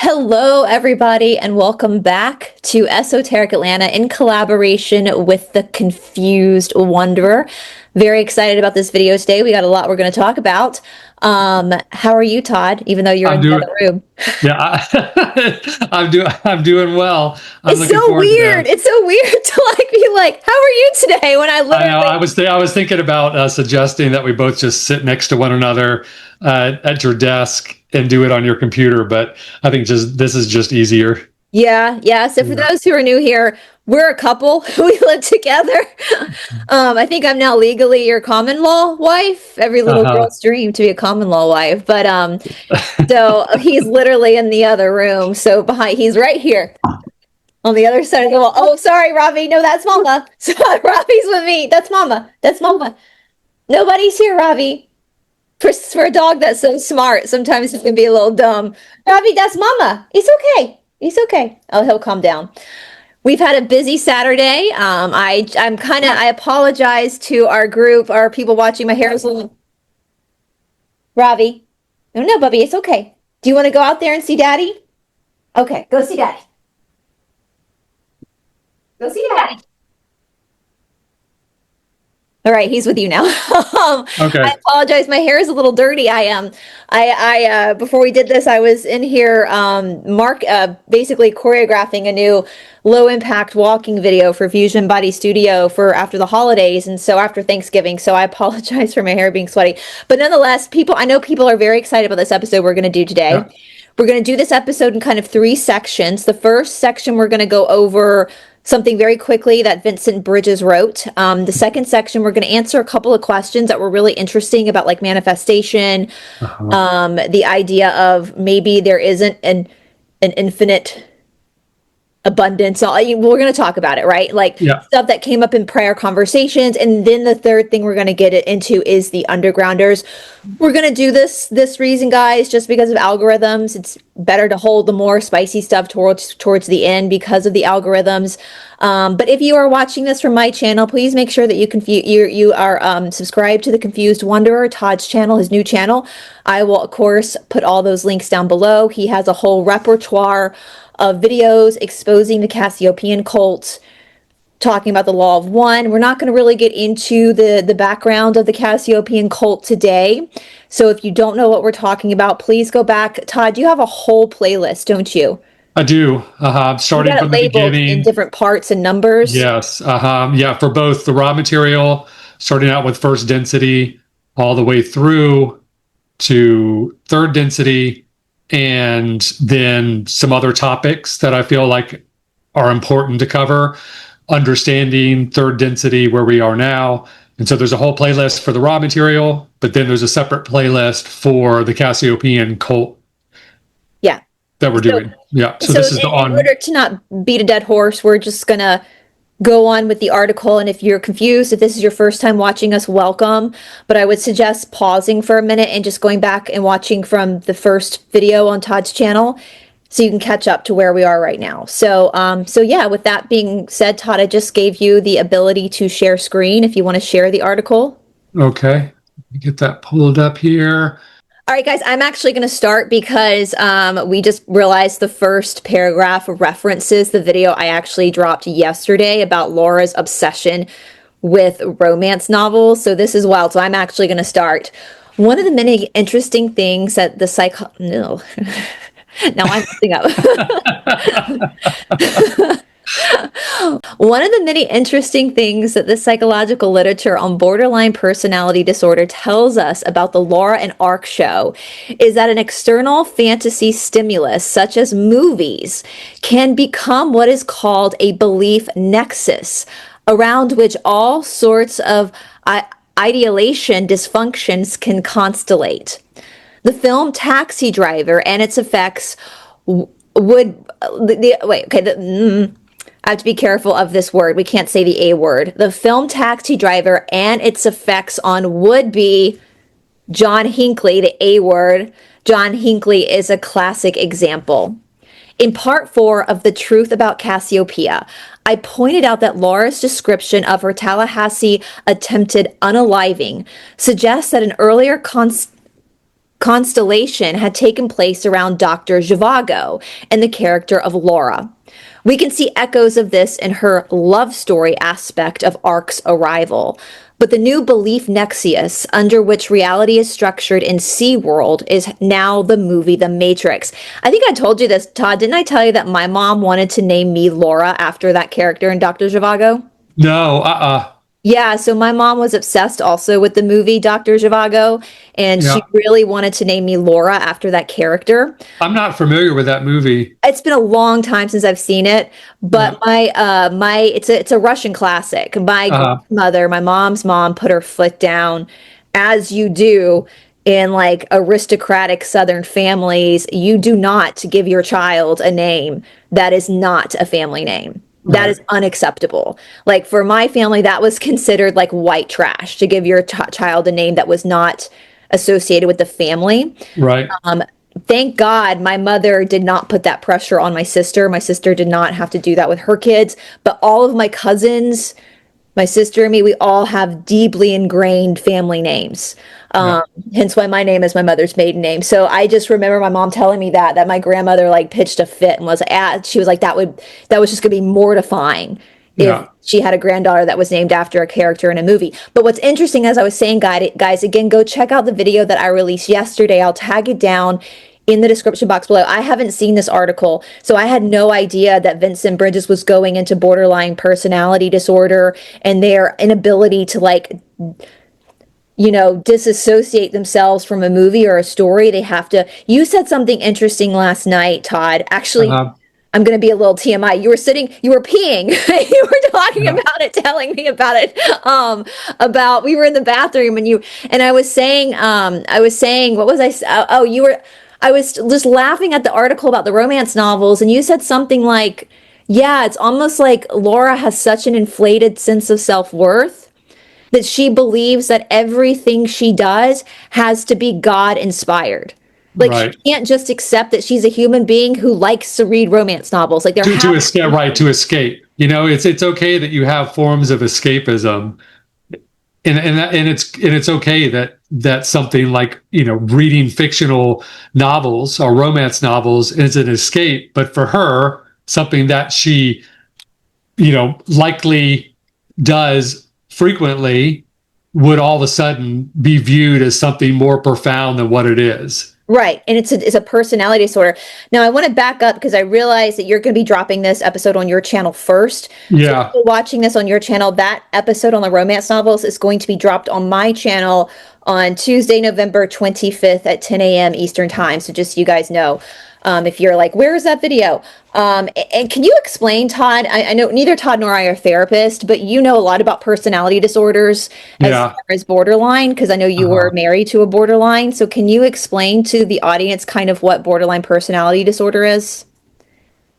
Hello, everybody, and welcome back to Esoteric Atlanta in collaboration with the Confused Wanderer. Very excited about this video today. We got a lot we're going to talk about. How are you, Todd? Even though you're in the other room. Yeah, I'm doing well. It's so weird. It's so weird to be like, how are you today? When I literally, I was thinking about suggesting that we both just sit next to one another at your desk and do it on your computer, but I think this is just easier. Yeah. So for those who are new here, we're a couple. We live together. I think I'm now legally your common law wife. Every little girl's dream to be a common law wife. But so he's literally in the other room. So he's right here on the other side of the wall. Oh, sorry, Ravi. No, that's Mama. So Ravi's with me. That's Mama. That's Mama. Nobody's here, Ravi. For a dog that's so smart, sometimes it can be a little dumb. Ravi, that's Mama. It's okay. He's okay. Oh, he'll calm down. We've had a busy Saturday. I apologize to our group, our people watching. My hair is a little... Ravi. No, Bubby, it's okay. Do you want to go out there and see Daddy? Okay, go see Daddy. Go see Daddy. All right, he's with you now. Okay. I apologize. My hair is a little dirty. I before we did this, I was in here, basically choreographing a new low impact walking video for Fusion Body Studio for after the holidays, and so after Thanksgiving. So I apologize for my hair being sweaty, but nonetheless, I know people are very excited about this episode we're going to do today. Yeah. We're going to do this episode in kind of 3 sections. The first section, we're going to go over something very quickly that Vincent Bridges wrote. The second section, we're going to answer a couple of questions that were really interesting about like manifestation, the idea of maybe there isn't an infinite abundance. We're going to talk about it, right? Stuff that came up in prior conversations. And then the third thing we're going to get into is the undergrounders. We're going to do this reason, guys, just because of algorithms. It's better to hold the more spicy stuff towards the end because of the algorithms. But if you are watching this from my channel, please make sure that you are subscribed to the Confused Wanderer, Todd's channel, his new channel. I will, of course, put all those links down below. He has a whole repertoire of videos exposing the Cassiopaean Cult, talking about the Law of One. We're not going to really get into the background of the Cassiopaean Cult today. So if you don't know what we're talking about, please go back. Todd, you have a whole playlist, don't you? I do. Starting from the beginning. In different parts and numbers. Yes. Yeah, for both the raw material, starting out with first density, all the way through to third density, and then some other topics that I feel like are important to cover, understanding third density, where we are now. And so there's a whole playlist for the raw material, but then there's a separate playlist for the Cassiopaean Cult. Yeah. That we're doing. Yeah. So this is in order to not beat a dead horse, we're just going to go on with the article. And if you're confused, if this is your first time watching us, welcome. But I would suggest pausing for a minute and just going back and watching from the first video on Todd's channel so you can catch up to where we are right now. So yeah, with that being said, Todd, I just gave you the ability to share screen if you want to share the article. Okay. Let me get that pulled up here. All right, guys, I'm actually going to start because we just realized the first paragraph references the video I actually dropped yesterday about Laura's obsession with romance novels. So this is wild. So I'm actually going to start. One of the many interesting things that the No. Now I'm messing up. One of the many interesting things that the psychological literature on borderline personality disorder tells us about the Laura and Ark show is that an external fantasy stimulus, such as movies, can become what is called a belief nexus, around which all sorts of ideation dysfunctions can constellate. The film Taxi Driver and its effects would wait, okay, I have to be careful of this word. We can't say the A word. The film Taxi Driver and its effects on would-be John Hinckley, the A word. John Hinckley is a classic example. In part 4 of The Truth About Cassiopeia, I pointed out that Laura's description of her Tallahassee attempted unaliving suggests that an earlier constellation had taken place around Dr. Zhivago and the character of Laura. We can see echoes of this in her love story aspect of Ark's arrival. But the new belief nexus under which reality is structured in SeaWorld is now the movie The Matrix. I think I told you this, Todd. Didn't I tell you that my mom wanted to name me Laura after that character in Dr. Zhivago? No, Yeah, so my mom was obsessed also with the movie Dr. Zhivago, and yeah. she really wanted to name me Laura after that character. I'm not familiar with that movie. It's been a long time since I've seen it, but it's a Russian classic. My grandmother, my mom's mom, put her foot down, as you do in like aristocratic Southern families. You do not give your child a name that is not a family name. That is unacceptable. Like for my family, that was considered like white trash to give your child a name that was not associated with the family. Right. Thank God my mother did not put that pressure on my sister. My sister did not have to do that with her kids, but all of my cousins, my sister and me, we all have deeply ingrained family names. Hence why my name is my mother's maiden name. So I just remember my mom telling me that my grandmother like pitched a fit and was she was like, that was just gonna be mortifying if she had a granddaughter that was named after a character in a movie. But what's interesting, as I was saying, guys, again, go check out the video that I released yesterday. I'll tag it down in the description box below. I haven't seen this article, so I had no idea that Vincent Bridges was going into borderline personality disorder and their inability to like, disassociate themselves from a movie or a story. They have to. You said something interesting last night, Todd. Actually, I'm going to be a little TMI. You were peeing. You were talking about it, telling me about it. We were in the bathroom and I was saying, what was I? I was just laughing at the article about the romance novels, and you said something like, yeah, it's almost like Laura has such an inflated sense of self-worth that she believes that everything she does has to be God inspired. Like she can't just accept that she's a human being who likes to read romance novels. Like to escape. It's okay that you have forms of escapism, and it's okay that something like reading fictional novels or romance novels is an escape. But for her, something that she likely does frequently would all of a sudden be viewed as something more profound than what it is. Right. And it's a personality disorder. Now, I want to back up because I realize that you're going to be dropping this episode on your channel first. Yeah. So watching this on your channel, that episode on the romance novels is going to be dropped on my channel on Tuesday, November 25th at 10 a.m. Eastern time. So just so you guys know, if you're like, where is that video? And can you explain, Todd? I know neither Todd nor I are therapists, but you know a lot about personality disorders as far as borderline, because I know you were married to a borderline. So can you explain to the audience kind of what borderline personality disorder is?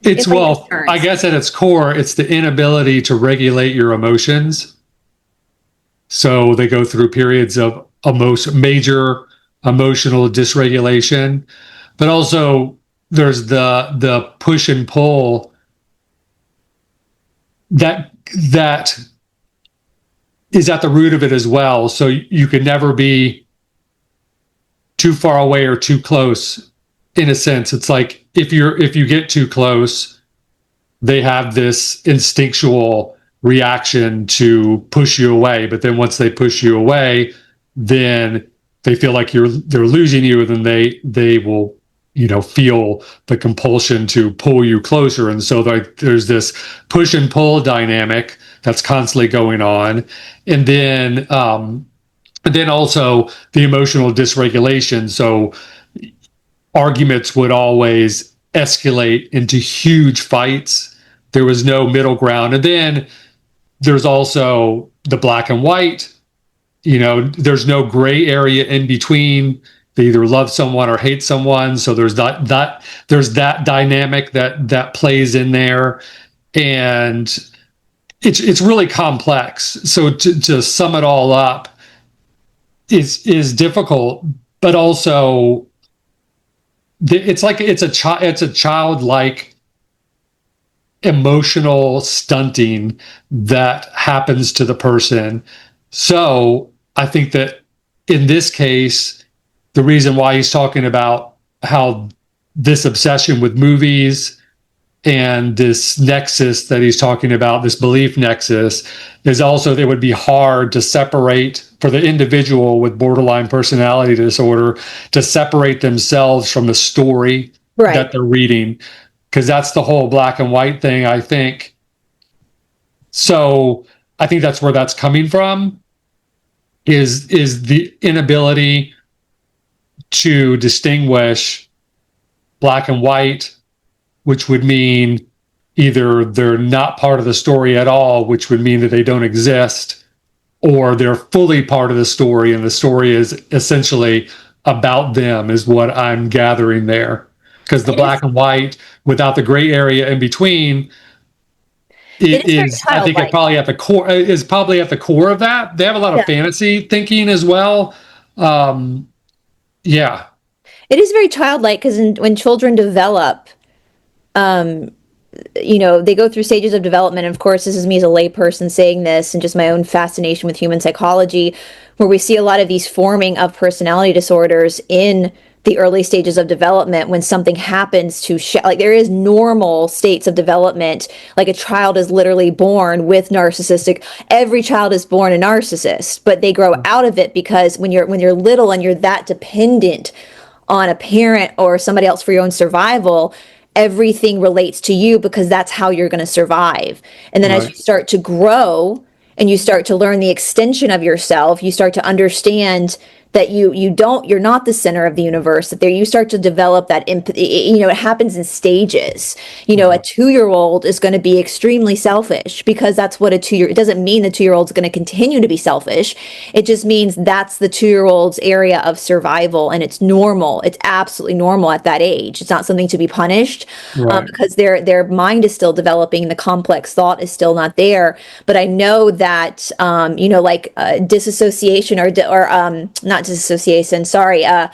I guess at its core, it's the inability to regulate your emotions. So they go through periods of major emotional dysregulation, but also there's the push and pull that is at the root of it as well. So you can never be too far away or too close. In a sense, it's like if you get too close, they have this instinctual reaction to push you away. But then once they push you away, then they feel like they're losing you, and then they will feel the compulsion to pull you closer. And so there's this push and pull dynamic that's constantly going on. And then also the emotional dysregulation. So arguments would always escalate into huge fights. There was no middle ground. And then there's also the black and white. There's no gray area in between. they either love someone or hate someone. So there's that dynamic that plays in there, and it's really complex. So to sum it all up is difficult, but also it's like it's a childlike emotional stunting that happens to the person. So I think that in this case, the reason why he's talking about how this obsession with movies and this nexus that he's talking about, this belief nexus, is also that it would be hard to separate for the individual with borderline personality disorder to separate themselves from the story that they're reading, because that's the whole black and white thing, I think. So I think that's where that's coming from, is the inability to distinguish black and white, which would mean either they're not part of the story at all, which would mean that they don't exist, or they're fully part of the story and the story is essentially about them, is what I'm gathering there. Because the black and white without the gray area in between, I think it probably at the core is probably at the core of that. They have a lot of fantasy thinking as well. Yeah. It is very childlike, because when children develop, they go through stages of development. And of course, this is me as a layperson saying this, and just my own fascination with human psychology, where we see a lot of these forming of personality disorders in the early stages of development, when something happens to like there is normal states of development. Like a child is literally born with narcissistic. Every child is born a narcissist, but they grow out of it, because when you're little and you're that dependent on a parent or somebody else for your own survival, everything relates to you, because that's how you're going to survive. And then as you start to grow and you start to learn the extension of yourself, you start to understand that you're not the center of the universe, that you start to develop that empathy. It happens in stages. A 2-year-old is going to be extremely selfish, because that's what it doesn't mean the 2-year-old is going to continue to be selfish. It just means that's the 2-year-old's area of survival, and it's normal. It's absolutely normal at that age. It's not something to be punished, because their mind is still developing. The complex thought is still not there. But I know that disassociation or not disassociation, sorry, what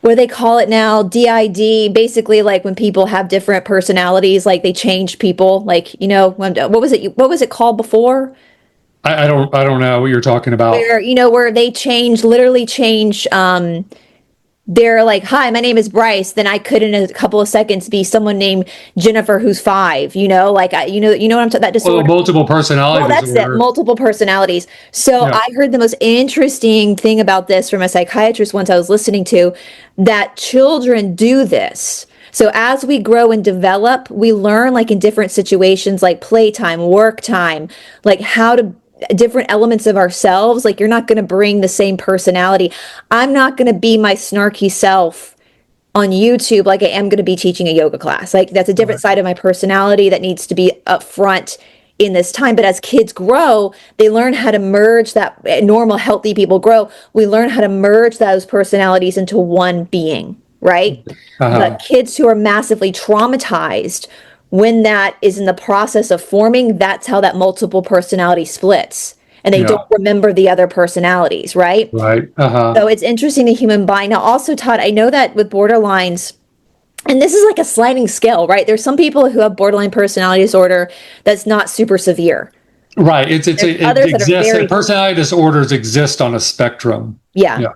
do they call it now? DID, basically, like when people have different personalities, like they change people, like, what was it called before? I don't know what you're talking about. Where they literally change, they're like, hi, my name is Brice. Then I could, in a couple of seconds, be someone named Jennifer who's 5. You know what I'm talking, that disorder. Multiple personality that's disorder. it. Multiple personalities. So I heard the most interesting thing about this from a psychiatrist once I was listening to, that children do this. So as we grow and develop, we learn, like in different situations, like playtime, work time, like how to different elements of ourselves. Like, you're not going to bring the same personality. I'm not going to be my snarky self on YouTube like I am going to be teaching a yoga class. Like, that's a different side of my personality that needs to be up front in this time. But as kids grow, they learn how to merge that. Normal, healthy people grow. We learn how to merge those personalities into one being, right? But kids who are massively traumatized, when that is in the process of forming, that's how that multiple personality splits. And they don't remember the other personalities, right? Right. So it's interesting, the human mind. Now, also, Todd, I know that with borderlines, and this is like a sliding scale, right? There's some people who have borderline personality disorder that's not super severe. Right. It exists. Personality disorders exist on a spectrum. Yeah.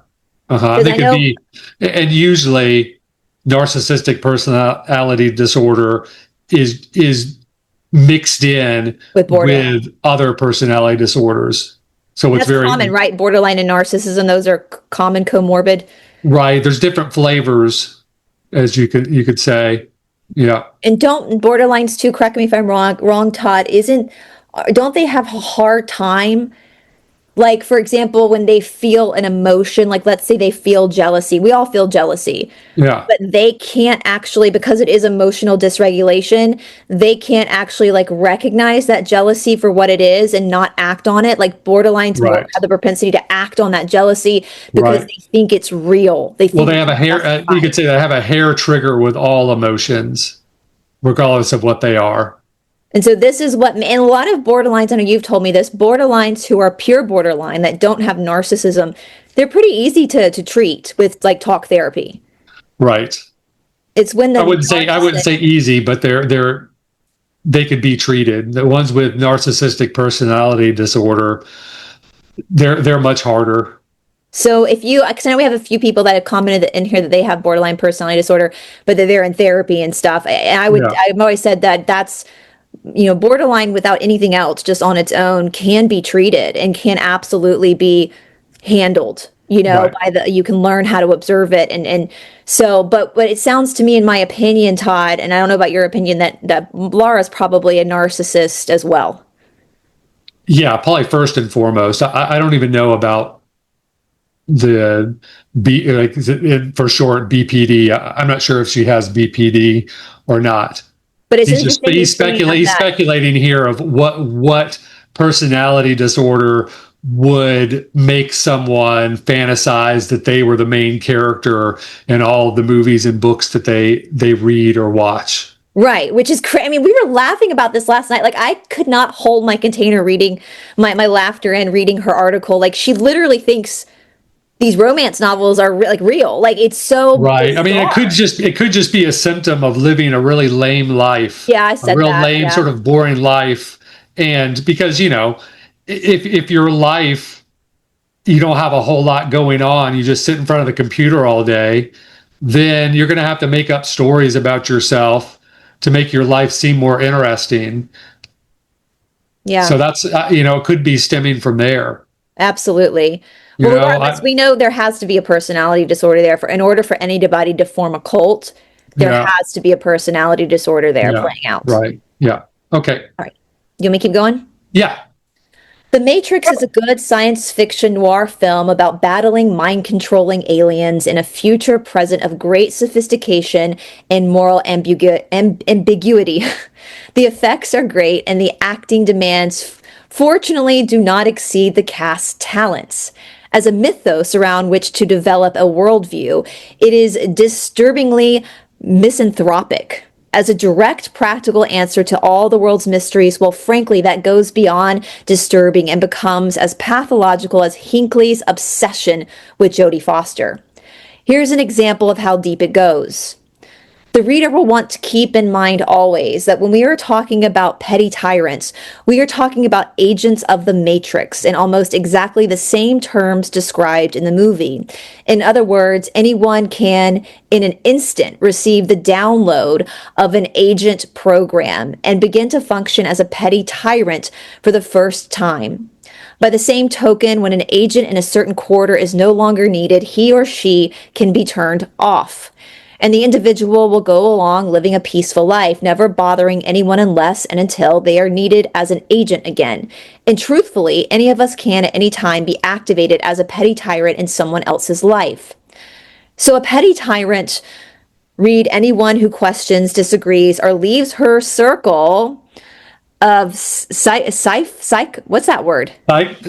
They could be, and usually narcissistic personality disorder is mixed in with other personality disorders. So it's very common, right? Borderline and narcissism, those are common comorbid. Right. There's different flavors, as you could say. Yeah. And don't borderlines too, correct me if I'm wrong, Todd, don't they have a hard time Like, for example, when they feel an emotion, like let's say they feel jealousy. We all feel jealousy, Yeah. but they can't actually, because it is emotional dysregulation, they can't actually like recognize that jealousy for what it is and not act on it. Like borderlines more Right. have the propensity to act on that jealousy because Right. they think it's real. They Well, think they have a it's hair, you justified. could say they have a hair trigger with all emotions, regardless of what they are. And so this is what, and a lot of borderlines, I know you've told me this, borderlines who are pure borderline that don't have narcissism, they're pretty easy to treat with like talk therapy. Right. It's when the I wouldn't narcissist, say easy, but they could be treated. The ones with narcissistic personality disorder, they're much harder. so if you, because I know we have a few people that have commented in here that they have borderline personality disorder, but that they're in therapy and stuff. And Yeah. I've always said that that's, borderline without anything else, just on its own, can be treated and can absolutely be handled, Right. you can learn how to observe it. And so, but it sounds to me, in my opinion, Todd, and I don't know about your opinion, that Laura's probably a narcissist as well. Yeah, probably first and foremost. I don't even know about the B, like for short BPD. I'm not sure if she has BPD or not. But it's interesting He's he's bringing up that. speculating here of what personality disorder would make someone fantasize that they were the main character in all the movies and books that they read or watch. Right, which is crazy. I mean, we were laughing about this last night. Like, I could not hold my container reading my laughter and reading her article. Like, she literally thinks these romance novels are like real. Like, it's so Right. I mean, bizarre. it could just be a symptom of living a really lame life, Yeah, I a said real that. lame, Yeah. sort of boring life. And because, if your life, you don't have a whole lot going on, you just sit in front of the computer all day, then you're going to have to make up stories about yourself to make your life seem more interesting. So Yeah, that's, it could be stemming from there. absolutely. You Well, know, regardless, we know there has to be a personality disorder there. In order for anybody to form a cult, there yeah, has to be a personality disorder there yeah, playing out. right. Yeah. Okay. All right. You want me to keep going? Yeah. The Matrix is a good science fiction noir film about battling mind controlling aliens in a future present of great sophistication and moral ambiguity. The effects are great, and the acting demands, fortunately, do not exceed the cast's talents. As a mythos around which to develop a worldview, it is disturbingly misanthropic. As a direct, practical answer to all the world's mysteries, well, frankly, that goes beyond disturbing and becomes as pathological as Hinckley's obsession with Jodie Foster. Here's an example of how deep it goes. The reader will want to keep in mind always that when we are talking about petty tyrants, we are talking about agents of the Matrix in almost exactly the same terms described in the movie. In other words, anyone can, in an instant, receive the download of an agent program and begin to function as a petty tyrant for the first time. By the same token, when an agent in a certain quarter is no longer needed, he or she can be turned off. And the individual will go along living a peaceful life, never bothering anyone unless and until they are needed as an agent again. And truthfully, any of us can at any time be activated as a petty tyrant in someone else's life. So a petty tyrant, read anyone who questions, disagrees, or leaves her circle of what's that word? Like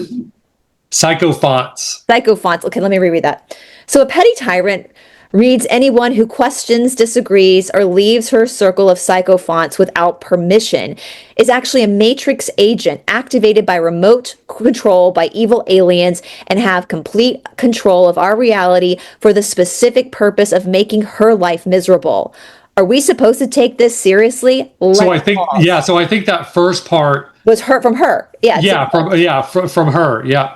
psychophants. Psychophants. Okay, let me reread that. So a petty tyrant reads anyone who questions, disagrees, or leaves her circle of psychophants without permission is actually a matrix agent activated by remote control by evil aliens and have complete control of our reality for the specific purpose of making her life miserable. Are we supposed to take this seriously? So Let's pause. I think that first part, Was hurt from her. Yeah. from her. Yeah.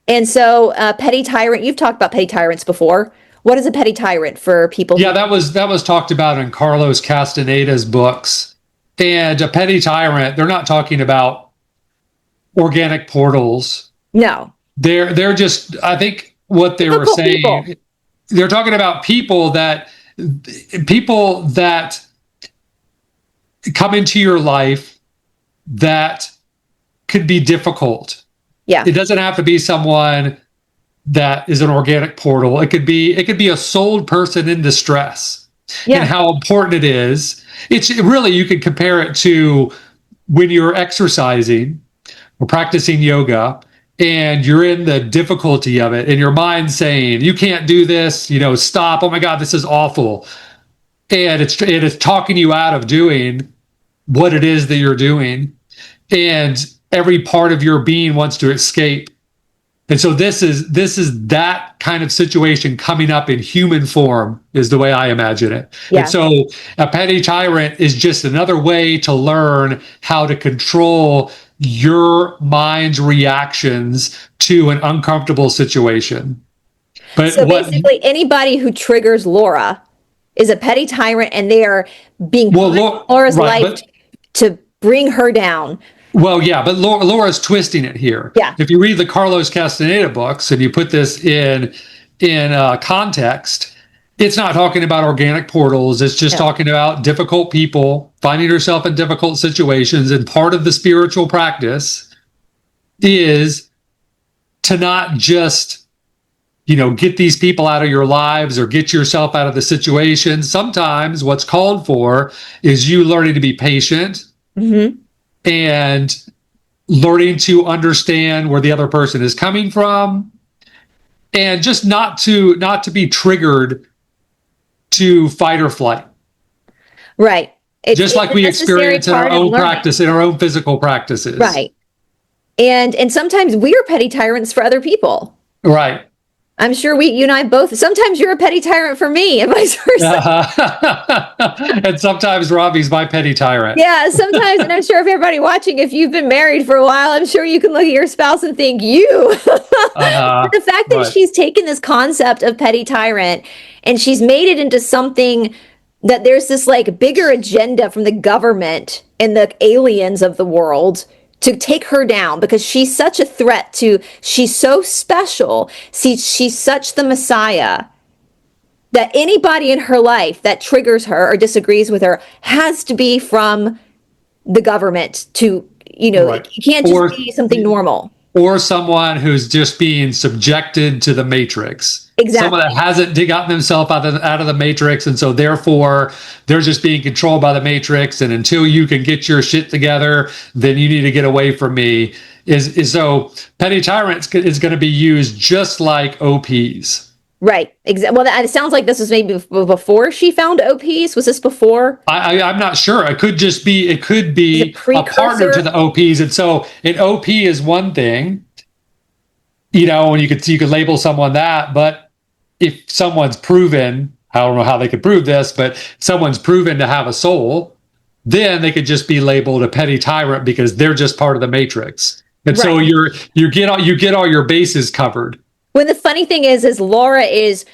And so, petty tyrant, you've talked about petty tyrants before. What is a petty tyrant for people? Yeah, that was talked about in Carlos Castaneda's books. And a petty tyrant, they're not talking about organic portals. No. They're just, I think what they were Difficult saying, people. they're talking about people that come into your life that could be difficult. Yeah. It doesn't have to be someone that is an organic portal. It could be a souled person in distress. Yeah. And how important it is. It's really, you can compare it to when you're exercising or practicing yoga and you're in the difficulty of it and your mind's saying, you can't do this, stop. Oh my God, this is awful. And it is talking you out of doing what it is that you're doing. And every part of your being wants to escape. And so this is that kind of situation coming up in human form, is the way I imagine it. Yeah. And so a petty tyrant is just another way to learn how to control your mind's reactions to an uncomfortable situation. But so basically, anybody who triggers Laura is a petty tyrant, and they are being put in Laura's life to bring her down. Well, yeah, but Laura's twisting it here. Yeah. If you read the Carlos Castaneda books and you put this in context, it's not talking about organic portals. It's just talking about difficult people finding yourself in difficult situations. And part of the spiritual practice is to not just, get these people out of your lives or get yourself out of the situation. Sometimes what's called for is you learning to be patient. Mm-hmm. And learning to understand where the other person is coming from, and just not to be triggered to fight or flight. Right. Just like we experience in our own practice, in our own physical practices. Right. And sometimes we are petty tyrants for other people. Right. I'm sure you and I both, sometimes you're a petty tyrant for me and vice versa. And sometimes Robbie's my petty tyrant. Yeah, sometimes, and I'm sure if everybody watching, if you've been married for a while, I'm sure you can look at your spouse and think, you. But the fact that she's taken this concept of petty tyrant and she's made it into something that there's this like bigger agenda from the government and the aliens of the world to take her down, because she's such a threat to, she's so special. She's such the Messiah that anybody in her life that triggers her or disagrees with her has to be from the government to, right. You can't just be something normal. Or someone who's just being subjected to the matrix. Exactly. Someone that hasn't gotten themselves out of the matrix, and so therefore they're just being controlled by the matrix. And until you can get your shit together, then you need to get away from me. So petty tyrants is going to be used just like OPs. Right. Well, it sounds like this was maybe before she found OPs. Was this before? I'm not sure. It could be a partner to the OPs. And so an OP is one thing, and you could label someone that. But if someone's proven, I don't know how they could prove this, but someone's proven to have a soul, then they could just be labeled a petty tyrant because they're just part of the matrix. And so you get all your bases covered. When the funny thing is Laura is,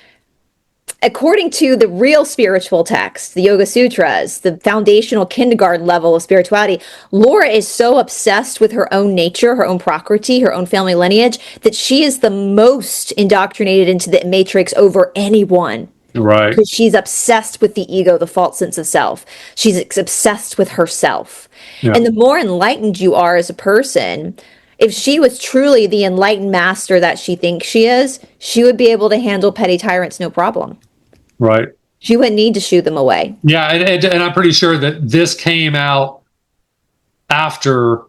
according to the real spiritual text, the Yoga Sutras, the foundational kindergarten level of spirituality, Laura is so obsessed with her own nature, her own prakriti, her own family lineage, that she is the most indoctrinated into the matrix over anyone. Right. Because she's obsessed with the ego, the false sense of self. She's obsessed with herself. Yeah. And the more enlightened you are as a person, if she was truly the enlightened master that she thinks she is, she would be able to handle petty tyrants no problem. Right. She wouldn't need to shoo them away. Yeah, and I'm pretty sure that this came out after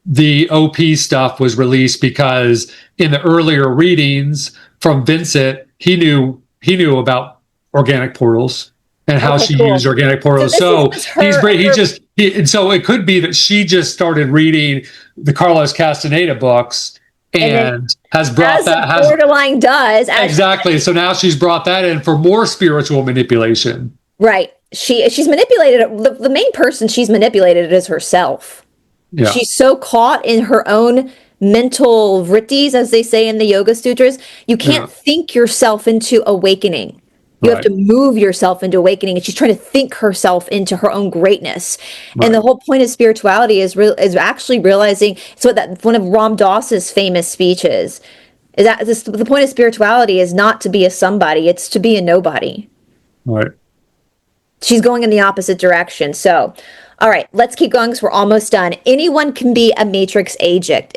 the OP stuff was released, because in the earlier readings from Vincent, he knew about organic portals and how she used organic portals. So so it could be that she just started reading the Carlos Castaneda books and has brought that. Borderline does. Exactly. So now she's brought that in for more spiritual manipulation. Right. She's manipulated. The main person she's manipulated is herself. Yeah. She's so caught in her own mental vrittis, as they say in the Yoga Sutras. You can't think yourself into awakening. You have to move yourself into awakening, and she's trying to think herself into her own greatness. Right. And the whole point of spirituality is actually realizing. So that one of Ram Dass's famous speeches is that the point of spirituality is not to be a somebody; it's to be a nobody. Right. She's going in the opposite direction. So, All right, let's keep going because we're almost done. Anyone can be a matrix agent.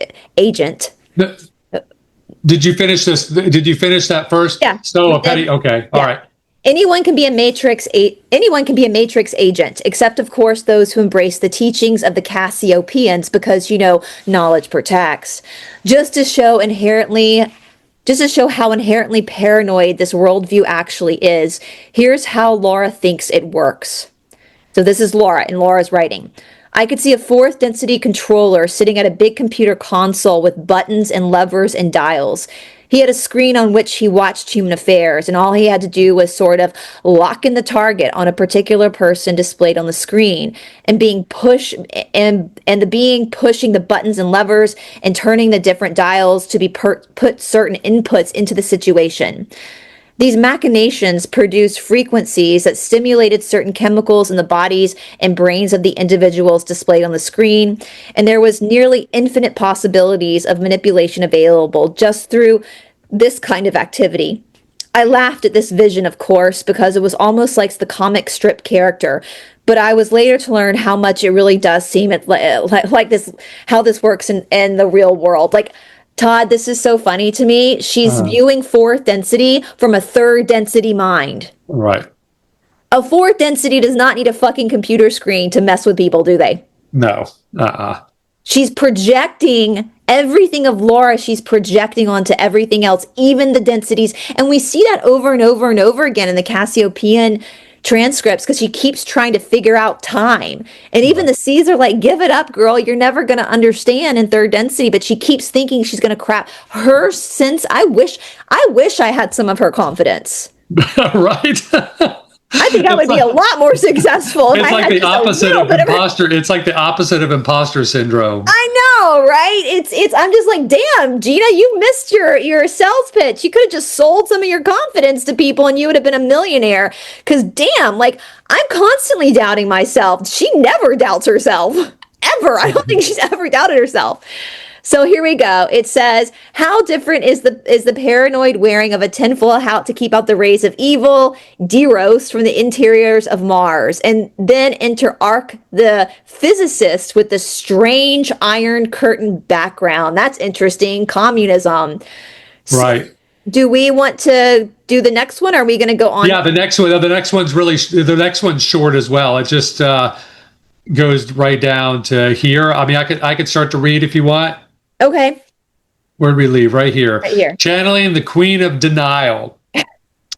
Did you finish this? Did you finish that first? Yeah. So a petty. Okay. All right. Anyone can be a matrix agent, except of course those who embrace the teachings of the Cassiopaeans, because knowledge protects. Just to show how inherently paranoid this worldview actually is, here's how Laura thinks it works. So this is Laura, and Laura's writing. I could see a fourth density controller sitting at a big computer console with buttons and levers and dials. He had a screen on which he watched human affairs, and all he had to do was sort of lock in the target on a particular person displayed on the screen, and the being pushing the buttons and levers and turning the different dials to be put certain inputs into the situation. These machinations produced frequencies that stimulated certain chemicals in the bodies and brains of the individuals displayed on the screen, and there was nearly infinite possibilities of manipulation available just through this kind of activity. I laughed at this vision, of course, because it was almost like the comic strip character, but I was later to learn how much it really does seem like this, how this works in the real world. Like, Todd, this is so funny to me. She's viewing fourth density from a third density mind. Right. A fourth density does not need a fucking computer screen to mess with people, do they? No. She's projecting everything of Laura. She's projecting onto everything else, even the densities. And we see that over and over and over again in the Cassiopaean transcripts, because she keeps trying to figure out time, and even the C's are like, give it up, girl, you're never going to understand in third density. But she keeps thinking she's going to crap her sense. I wish I had some of her confidence. Right. I think I would be a lot more successful. It's like the opposite of imposter. It's like the opposite of imposter syndrome. I know, right? It's. I'm just like, damn, Gina, you missed your sales pitch. You could have just sold some of your confidence to people, and you would have been a millionaire. Because damn, like, I'm constantly doubting myself. She never doubts herself, ever. I don't think she's ever doubted herself. So here we go. It says, how different is the paranoid wearing of a tinfoil hat to keep out the rays of evil, de-roast from the interiors of Mars, and then enter Arc the physicist with the strange iron curtain background. That's interesting. Communism. Right. So, do we want to do the next one? Or are we going to go on? Yeah, the next one's short as well. It just goes right down to here. I mean, I could start to read if you want. Okay. Where'd we leave? Right here. Right here. Channeling the Queen of Denial.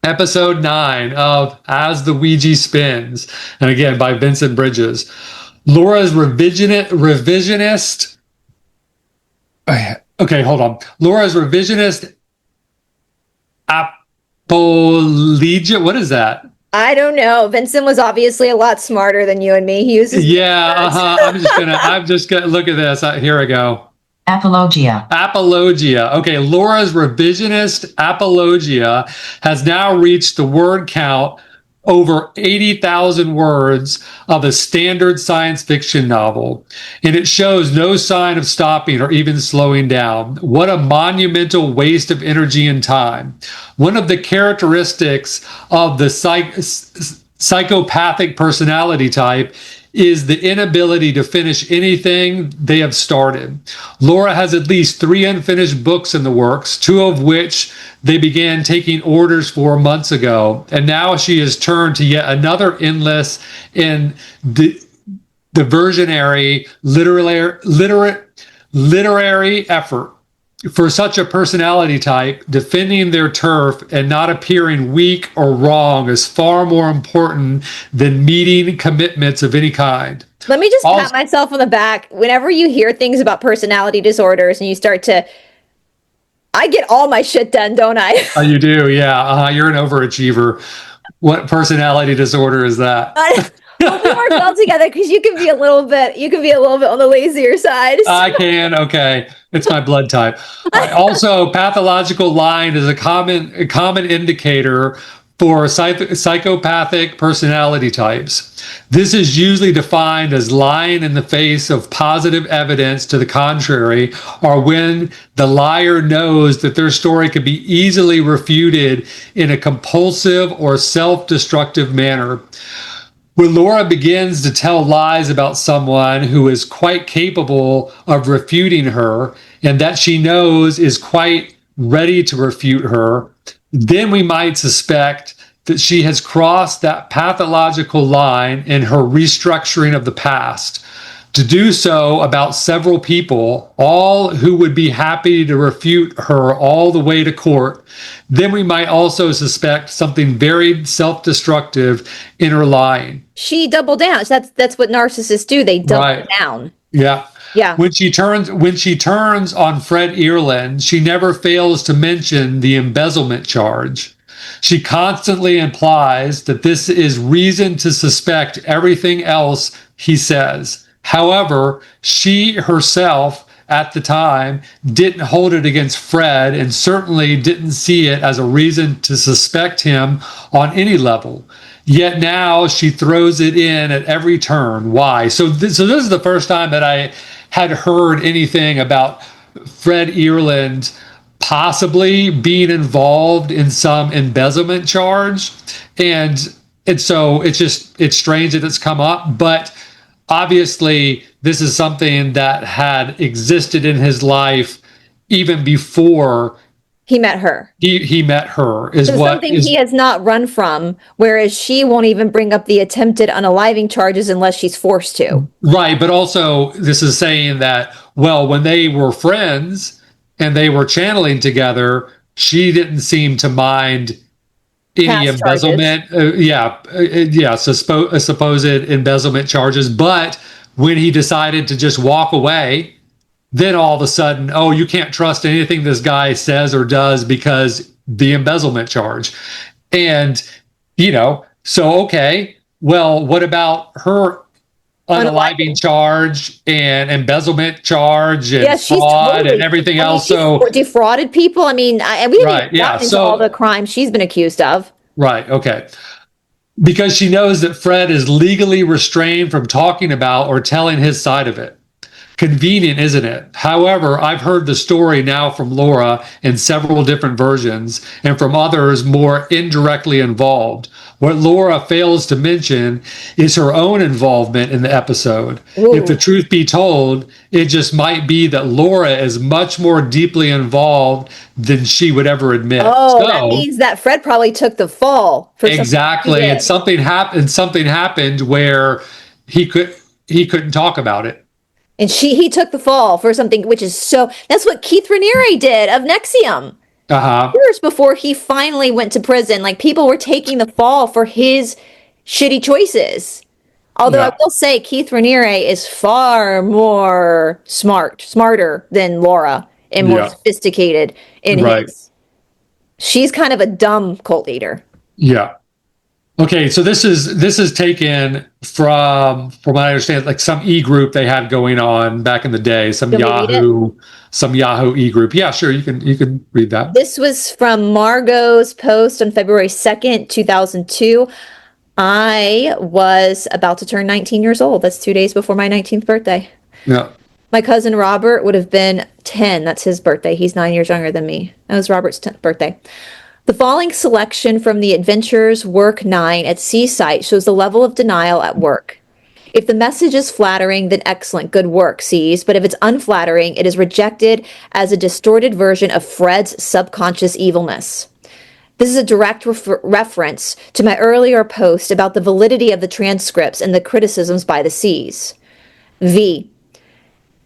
Episode 9 of As the Ouija Spins. And again, by Vincent Bridges. Laura's revisionist. Okay, hold on. Laura's revisionist apologia. What is that? I don't know. Vincent was obviously a lot smarter than you and me. He uses I'm just gonna look at this. Here I go. Apologia. Okay, Laura's revisionist apologia has now reached the word count over 80,000 words of a standard science fiction novel, and it shows no sign of stopping or even slowing down. What a monumental waste of energy and time. One of the characteristics of the psychopathic personality type is the inability to finish anything they have started. Laura has at least 3 unfinished books in the works, 2 of which they began taking orders for months ago, and now she has turned to yet another endless and diversionary literary effort. For such a personality type, defending their turf and not appearing weak or wrong is far more important than meeting commitments of any kind. Let me just pat myself on the back. Whenever you hear things about personality disorders and you start to, I get all my shit done, don't I? Oh, you do, yeah. You're an overachiever. What personality disorder is that? We'll do our well together, because you can be a little bit on the lazier side. So. I can. Okay. It's my blood type. Also, pathological lying is a common indicator for psychopathic personality types. This is usually defined as lying in the face of positive evidence to the contrary, or when the liar knows that their story can be easily refuted in a compulsive or self-destructive manner. when Laura begins to tell lies about someone who is quite capable of refuting her and that she knows is quite ready to refute her, then we might suspect that she has crossed that pathological line in her restructuring of the past. To do so about several people, all who would be happy to refute her all the way to court, then we might also suspect something very self-destructive in her lying. She doubled down. That's what narcissists do. They double down. Yeah. Yeah. When she turns on Fred Earland, she never fails to mention the embezzlement charge. She constantly implies that this is reason to suspect everything else he says. However, she herself at the time didn't hold it against Fred and certainly didn't see it as a reason to suspect him on any level. Yet now she throws it in at every turn. Why? So this is the first time that I had heard anything about Fred Earland possibly being involved in some embezzlement charge. And so it's strange that it's come up, but obviously this is something that had existed in his life even before he met her. He met her is so what something is, he has not run from, whereas she won't even bring up the attempted unaliving charges unless she's forced to. Right, but also this is saying that, well, when they were friends and they were channeling together, she didn't seem to mind any Past embezzlement. Supposed embezzlement charges. But when he decided to just walk away, then all of a sudden, oh, you can't trust anything this guy says or does because the embezzlement charge. And, so, okay, well, what about her unaliving charge and embezzlement charge and fraud and everything else? So defrauded people. I mean, we didn't even into all the crimes she's been accused of. Right. Okay. Because she knows that Fred is legally restrained from talking about or telling his side of it. Convenient, isn't it? However, I've heard the story now from Laura in several different versions and from others more indirectly involved. What Laura fails to mention is her own involvement in the episode. Ooh. If the truth be told, it just might be that Laura is much more deeply involved than she would ever admit. Oh, so, that means that Fred probably took the fall for exactly. And something happened where he couldn't talk about it. And he took the fall for something, which is that's what Keith Raniere did of NXIVM. Years before he finally went to prison, like people were taking the fall for his shitty choices. Although I will say Keith Raniere is far more smarter than Laura and more sophisticated in his. She's kind of a dumb cult leader. Yeah. Okay, so this is taken from what I understand, like some e-group they had going on back in the day, some Yahoo e-group. Yeah, sure, you can read that. This was from Margot's post on February 2nd, 2002. I was about to turn 19 years old. That's 2 days before my 19th birthday. Yeah. My cousin Robert would have been 10. That's his birthday. He's 9 years younger than me. That was Robert's 10th birthday. The following selection from the Adventures Work 9 at Sea site shows the level of denial at work. If the message is flattering, then excellent, good work, Seas. But if it's unflattering, it is rejected as a distorted version of Fred's subconscious evilness. This is a direct reference to my earlier post about the validity of the transcripts and the criticisms by the Seas. V.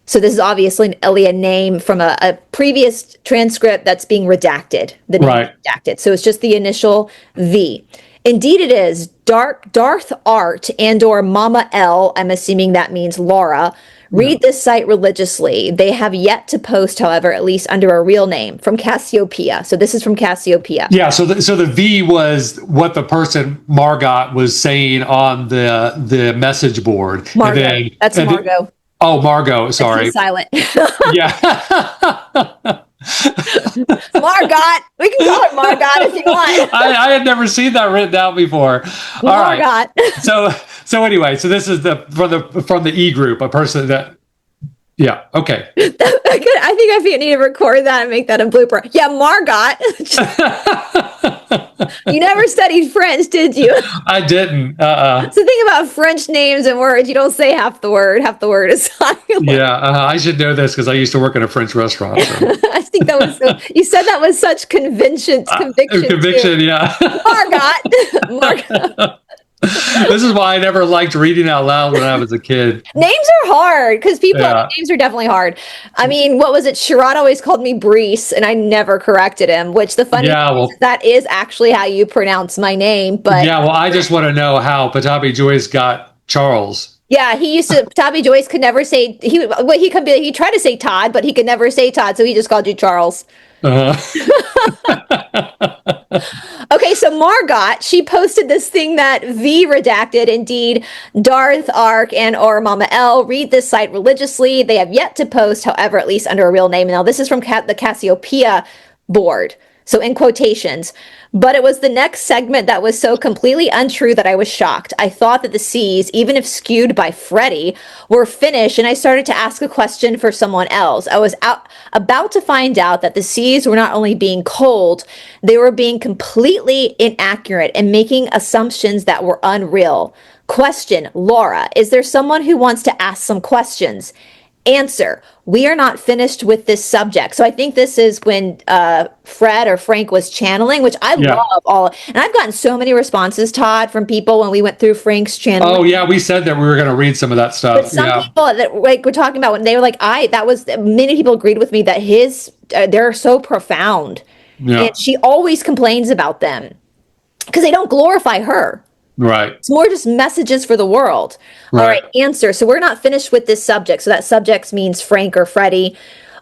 So this is obviously a name from a previous transcript that's being redacted. The name is redacted. So it's just the initial V. Indeed it is. Darth Art and or Mama L, I'm assuming that means Laura, read this site religiously. They have yet to post, however, at least under a real name, from Cassiopaean. So this is from Cassiopaean. Yeah, so the V was what the person Margot was saying on the message board. Margot. That's Margot. Oh, Margot, sorry. He's silent. Yeah. Margot. We can call her Margot if you want. I had never seen that written down before. All right. So anyway, so this is from the E group, a person that. Yeah. Okay. I think I need to record that and make that a blooper. Yeah, Margot. You never studied French, did you? I didn't. So the thing about French names and words, you don't say half the word. Half the word is silent. Yeah, I should know this because I used to work in a French restaurant. So. I think that was so. You said that with such conviction. Conviction, Too. yeah. Margot. This is why I never liked reading out loud when I was a kid. Names are hard because names are definitely hard. I mean, what was it? Sherrod always called me Brice, and I never corrected him. Which the funny thing is that is actually how you pronounce my name. But yeah, well, I just want to know how Patabi Joyce got Charles. Yeah, he used to. Patabi Joyce could never say he tried to say Todd, but he could never say Todd, so he just called you Charles. Okay, so Margot, she posted this thing that V redacted. Indeed, Darth, Ark, and or Mama L read this site religiously. They have yet to post, however, at least under a real name. Now, this is from the Cassiopaean board. So in quotations, but it was the next segment that was so completely untrue that I was shocked. I thought that the C's, even if skewed by Freddie, were finished, and I started to ask a question for someone else. I was about to find out that the C's were not only being cold, they were being completely inaccurate and making assumptions that were unreal. Question, Laura, is there someone who wants to ask some questions? Answer, we are not finished with this subject. So I think this is when Fred or Frank was channeling, which I love all. And I've gotten so many responses, Todd, from people when we went through Frank's channeling. Oh, yeah, we said that we were going to read some of that stuff. But some people that we're talking about when they were like, many people agreed with me that they're so profound. Yeah. And she always complains about them because they don't glorify her. Right. It's more just messages for the world. Right. All right, answer. So we're not finished with this subject. So that subject means Frank or Freddie.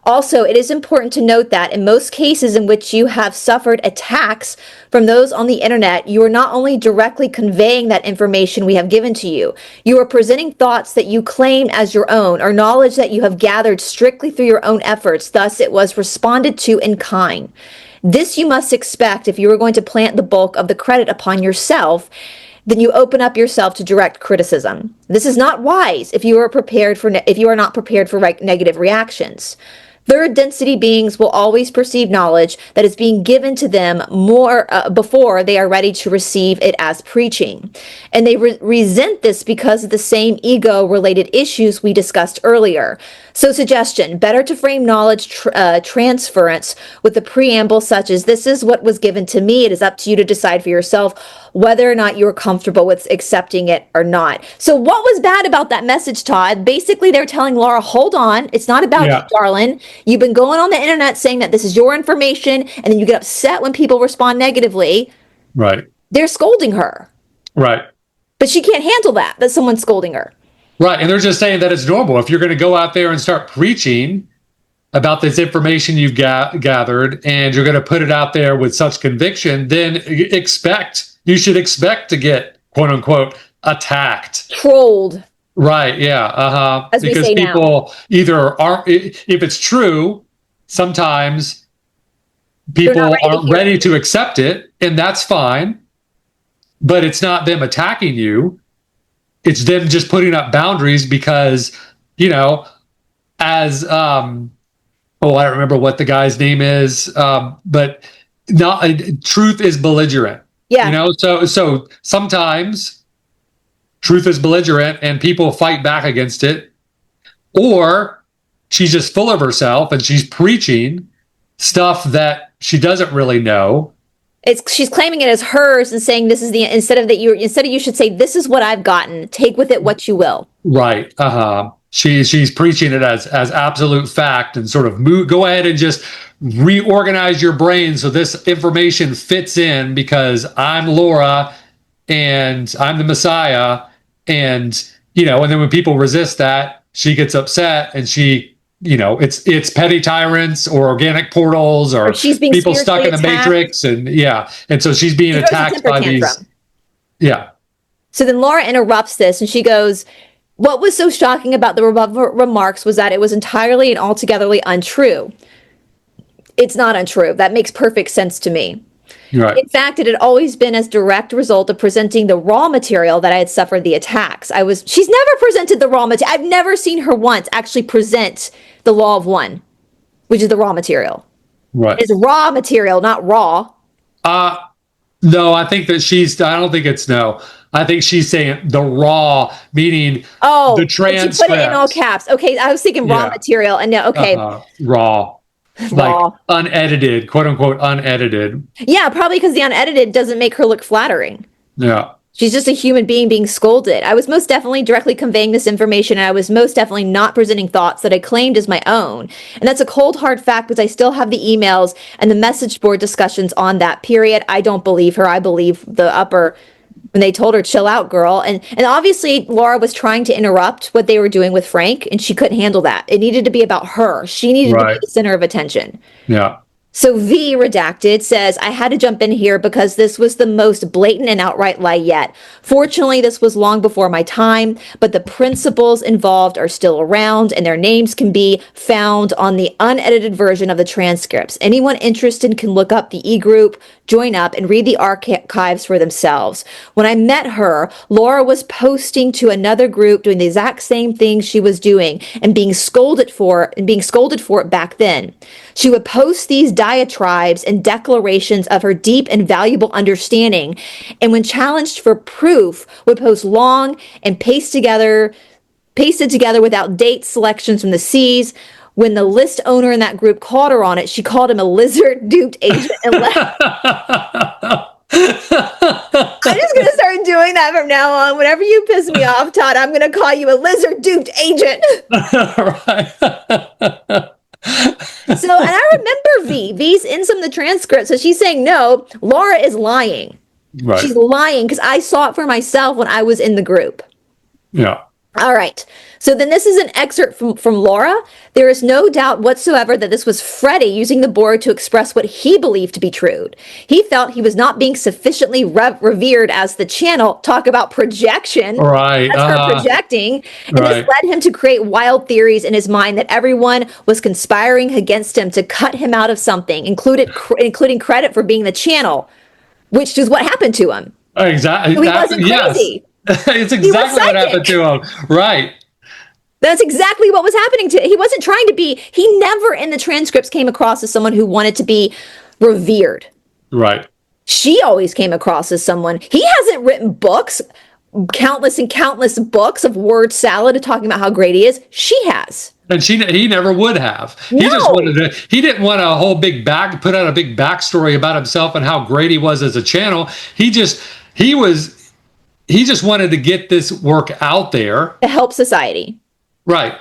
Also, it is important to note that in most cases in which you have suffered attacks from those on the internet, you are not only directly conveying that information we have given to you, you are presenting thoughts that you claim as your own or knowledge that you have gathered strictly through your own efforts. Thus, it was responded to in kind. This you must expect if you are going to plant the bulk of the credit upon yourself. Then you open up yourself to direct criticism. This is not wise if you are not prepared for negative reactions. Third density beings will always perceive knowledge that is being given to them more before they are ready to receive it as preaching. And they resent this because of the same ego-related issues we discussed earlier. So suggestion, better to frame knowledge transference with a preamble such as, this is what was given to me. It is up to you to decide for yourself whether or not you're comfortable with accepting it or not. So what was bad about that message, Todd? Basically, they're telling Laura, hold on. It's not about you, darling. You've been going on the internet saying that this is your information, and then you get upset when people respond negatively. Right. They're scolding her. Right. But she can't handle that someone's scolding her. Right. And they're just saying that it's normal. If you're going to go out there and start preaching about this information you've gathered, and you're going to put it out there with such conviction, then you should expect to get, quote unquote, attacked. Trolled. Right. Yeah. As because we say people either aren't, if it's true, sometimes people aren't ready to accept it, and that's fine. But it's not them attacking you. It's them just putting up boundaries because, as, I don't remember what the guy's name is, but truth is belligerent. Yeah. So sometimes truth is belligerent and people fight back against it, or she's just full of herself and she's preaching stuff that she doesn't really know. She's claiming it as hers and saying this is instead you should say, this is what I've gotten. Take with it what you will. Right. She's preaching it as absolute fact and sort of go ahead and just reorganize your brain so this information fits in because I'm Laura and I'm the Messiah. And then when people resist that, she gets upset and she, it's petty tyrants or organic portals or people stuck in the matrix. And so she's being attacked by these. Yeah. So then Laura interrupts this and she goes, what was so shocking about the remarks was that it was entirely and altogether untrue. It's not untrue. That makes perfect sense to me. Right. In fact, it had always been as direct result of presenting the raw material that I had suffered the attacks. She's never presented the raw material. I've never seen her once actually present the law of one, which is the raw material. Right. It's raw material, not raw. No, I think that I don't think it's no. I think she's saying the raw, meaning the But she put it in all transcripts. caps. Okay, I was thinking raw Yeah. material, and no, okay, Raw, like raw. unedited, quote unquote, unedited. Yeah, probably because the unedited doesn't make her look flattering. Yeah. She's just a human being scolded. I was most definitely directly conveying this information, and I was most definitely not presenting thoughts that I claimed as my own. And that's a cold, hard fact because I still have the emails and the message board discussions on that period. I don't believe her. I believe the upper when they told her, chill out, girl. And obviously, Laura was trying to interrupt what they were doing with Frank, and she couldn't handle that. It needed to be about her. She needed to be Right. the center of attention. Yeah. So V redacted says, I had to jump in here because this was the most blatant and outright lie yet. Fortunately, this was long before my time, but the principals involved are still around and their names can be found on the unedited version of the transcripts. Anyone interested can look up the e-group, join up, and read the archives for themselves. When I met her, Laura was posting to another group doing the exact same thing she was doing and being scolded for it back then. She would post these diatribes and declarations of her deep and valuable understanding, and when challenged for proof, would post long and pasted together without date selections from the C's. When the list owner in that group called her on it, she called him a lizard duped agent and left. I'm just going to start doing that from now on. Whenever you piss me off, Todd, I'm going to call you a lizard duped agent. Right. So, and I remember V's in some of the transcripts. So she's saying, no, Laura is lying. Right. She's lying because I saw it for myself when I was in the group. Yeah. All right. So then this is an excerpt from Laura. There is no doubt whatsoever that this was Freddie using the board to express what he believed to be true. He felt he was not being sufficiently revered as the channel. Talk about projection. Right. That's her projecting. And Right. this led him to create wild theories in his mind that everyone was conspiring against him to cut him out of something, including credit for being the channel, which is what happened to him. Exactly. So he wasn't crazy. Yes. It's exactly what happened to him. Right. That's exactly what was happening to him. He wasn't trying to be, he never in the transcripts came across as someone who wanted to be revered. Right. She always came across as someone, he hasn't written books, countless and countless books of word salad talking about how great he is. She has. And he never would have. No. He didn't want a whole put out a big backstory about himself and how great he was as a channel. He just wanted to get this work out there To help society. Right.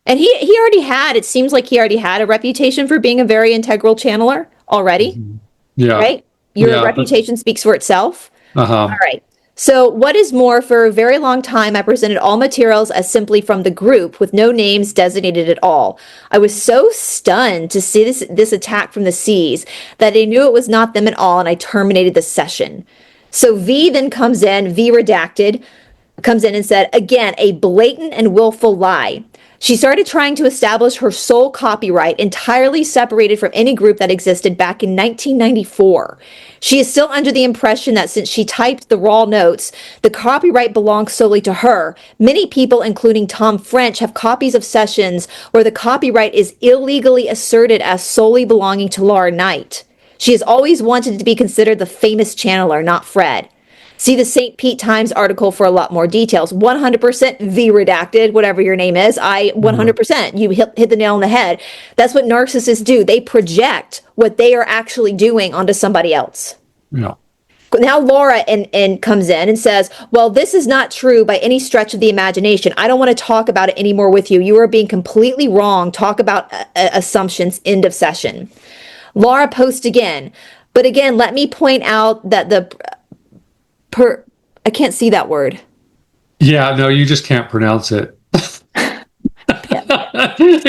And he already had, it seems like he already had a reputation for being a very integral channeler already. Mm-hmm. Yeah. Right? Your reputation speaks for itself. All right. So what is more, for a very long time, I presented all materials as simply from the group with no names designated at all. I was so stunned to see this attack from the C's that I knew it was not them at all, and I terminated the session. So V then comes in, V redacted, comes in and said, again, a blatant and willful lie. She started trying to establish her sole copyright entirely separated from any group that existed back in 1994. She is still under the impression that since she typed the raw notes, the copyright belongs solely to her. Many people, including Tom French, have copies of sessions where the copyright is illegally asserted as solely belonging to Laura Knight. She has always wanted to be considered the famous channeler, not Fred. See the St. Pete Times article for a lot more details. 100% V redacted, whatever your name is. 100%. You hit the nail on the head. That's what narcissists do. They project what they are actually doing onto somebody else. Yeah. Now Laura comes in and says, well, this is not true by any stretch of the imagination. I don't want to talk about it anymore with you. You are being completely wrong. Talk about assumptions. End of session. Laura posts again. But again, let me point out that I can't see that word. Yeah, no, you just can't pronounce it. Here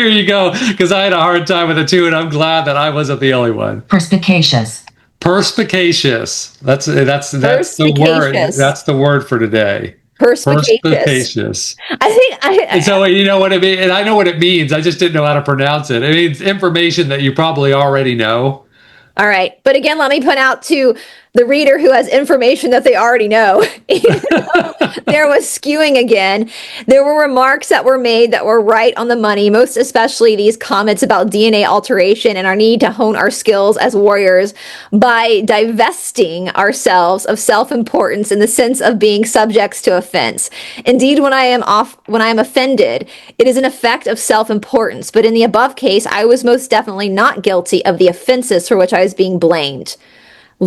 you go. Because I had a hard time with it too, and I'm glad that I wasn't the only one. Perspicacious. Perspicacious. That's the word. That's the word for today. Perspicacious. I think so you know what it means, and I know what it means. I just didn't know how to pronounce it. It means information that you probably already know. All right. But again, let me point out too, the reader who has information that they already know. There was skewing again. There were remarks that were made that were right on the money, most especially these comments about DNA alteration and our need to hone our skills as warriors by divesting ourselves of self-importance in the sense of being subjects to offense. Indeed, when I am offended, it is an effect of self-importance, but in the above case, I was most definitely not guilty of the offenses for which I was being blamed. V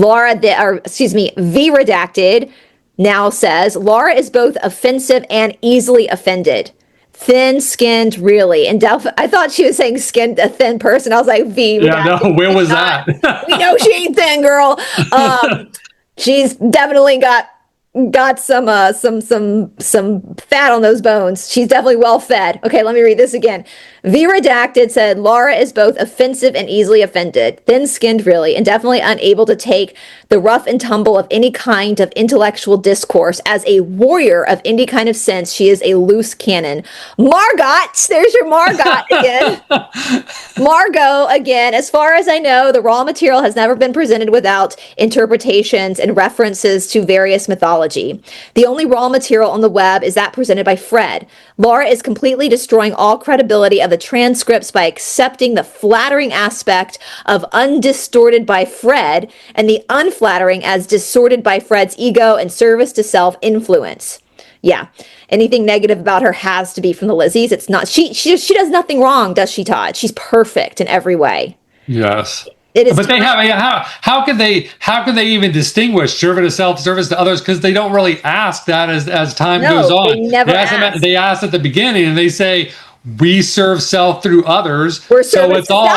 Redacted now says, Laura is both offensive and easily offended. Thin-skinned, really. And I thought she was saying skinned, a thin person. I was like, V Redacted. Yeah, no, where was that? We know she ain't thin, girl. She's definitely got some fat on those bones. She's definitely well fed. Okay, let me read this again. V Redacted said, Laura is both offensive and easily offended, thin-skinned really, and definitely unable to take the rough and tumble of any kind of intellectual discourse. As a warrior of any kind of sense, she is a loose cannon. Margot, there's your Margot again. Margot, again, as far as I know, the raw material has never been presented without interpretations and references to various mythology. The only raw material on the web is that presented by Fred. Laura is completely destroying all credibility of the transcripts by accepting the flattering aspect of undistorted by Fred and the unflattering as distorted by Fred's ego and service to self influence. Yeah. Anything negative about her has to be from the Lizzies. It's not. She does nothing wrong, does she, Todd? She's perfect in every way. Yes. It is. But they have how can they even distinguish service to self, service to others? Because they don't really ask that as time goes on. They never ask. They ask at the beginning, and they say we serve self through others. We're so it's all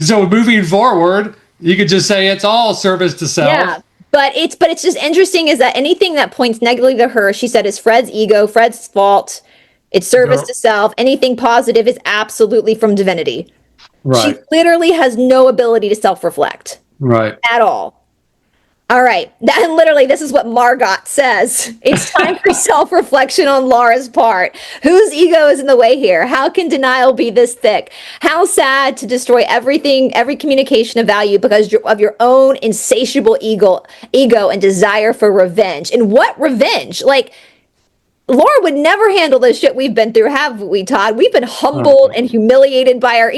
so moving forward, you could just say it's all service to self. Yeah. But it's just interesting is that anything that points negatively to her, she said, is Fred's ego, Fred's fault. It's service to self. Anything positive is absolutely from divinity. Right. She literally has no ability to self-reflect. Right. At all. All right. And literally, this is what Margot says. It's time for self-reflection on Laura's part. Whose ego is in the way here? How can denial be this thick? How sad to destroy everything, every communication of value because of your own insatiable ego and desire for revenge. And what revenge? Like, Laura would never handle this shit we've been through, have we, Todd? We've been humbled and humiliated by our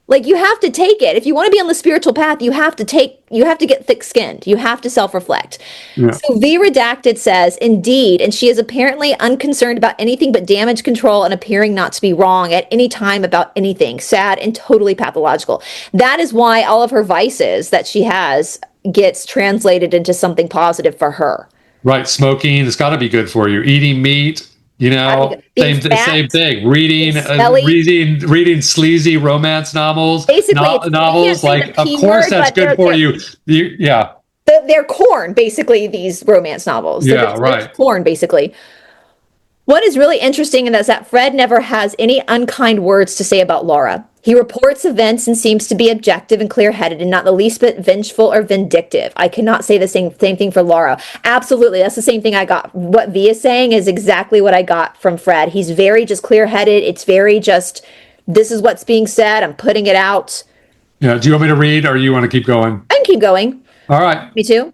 like you have to take it. If you want to be on the spiritual path, you have to get thick-skinned. You have to self-reflect. Yeah. So V Redacted says, indeed, and she is apparently unconcerned about anything but damage control and appearing not to be wrong at any time about anything. Sad and totally pathological. That is why all of her vices that she has gets translated into something positive for her. Right. Smoking, it's got to be good for you. Eating meat. You know, same thing. Reading sleazy romance novels. Basically, novels like, of course, that's good for you. Yeah, they're corn. Basically, these romance novels. Right. Corn, basically. What is really interesting is that Fred never has any unkind words to say about Laura. He reports events and seems to be objective and clear-headed and not the least bit vengeful or vindictive. I cannot say the same thing for Laura. Absolutely, that's the same thing I got. What V is saying is exactly what I got from Fred. He's very just clear-headed. It's very just, this is what's being said. I'm putting it out. Yeah, do you want me to read or you want to keep going? I can keep going. All right. Me too.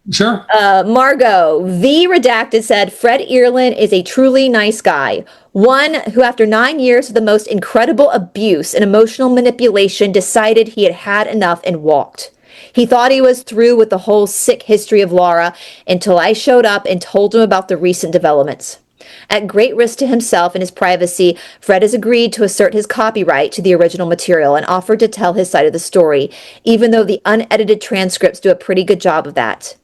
Sure. Margot, V Redacted said, Fred Earlin is a truly nice guy. One who, after 9 years of the most incredible abuse and emotional manipulation, decided he had had enough and walked. He thought he was through with the whole sick history of Laura until I showed up and told him about the recent developments. At great risk to himself and his privacy, Fred has agreed to assert his copyright to the original material and offered to tell his side of the story, even though the unedited transcripts do a pretty good job of that.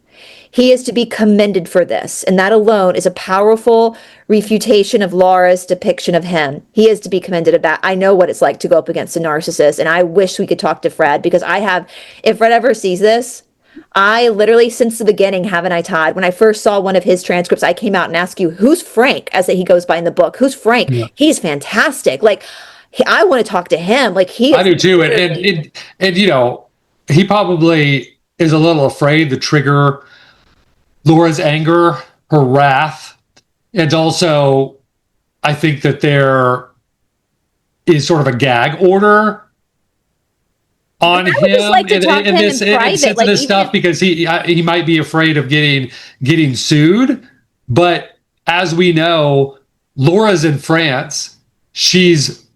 He is to be commended for this, and that alone is a powerful refutation of Laura's depiction of him. He is to be commended about. I know what it's like to go up against a narcissist, and I wish we could talk to Fred, because if Fred ever sees this, I literally, since the beginning, haven't I, Todd? When I first saw one of his transcripts, I came out and asked you, who's Frank, as he goes by in the book? Who's Frank? Yeah. He's fantastic. Like, I want to talk to him. Like, I do too, and you know, he probably is a little afraid to trigger Laura's anger, her wrath, and also I think that there is sort of a gag order on I would just him like to talk to him this in private, sensitive like, even stuff if, because he might be afraid of getting sued. But as we know, Laura's in France. She's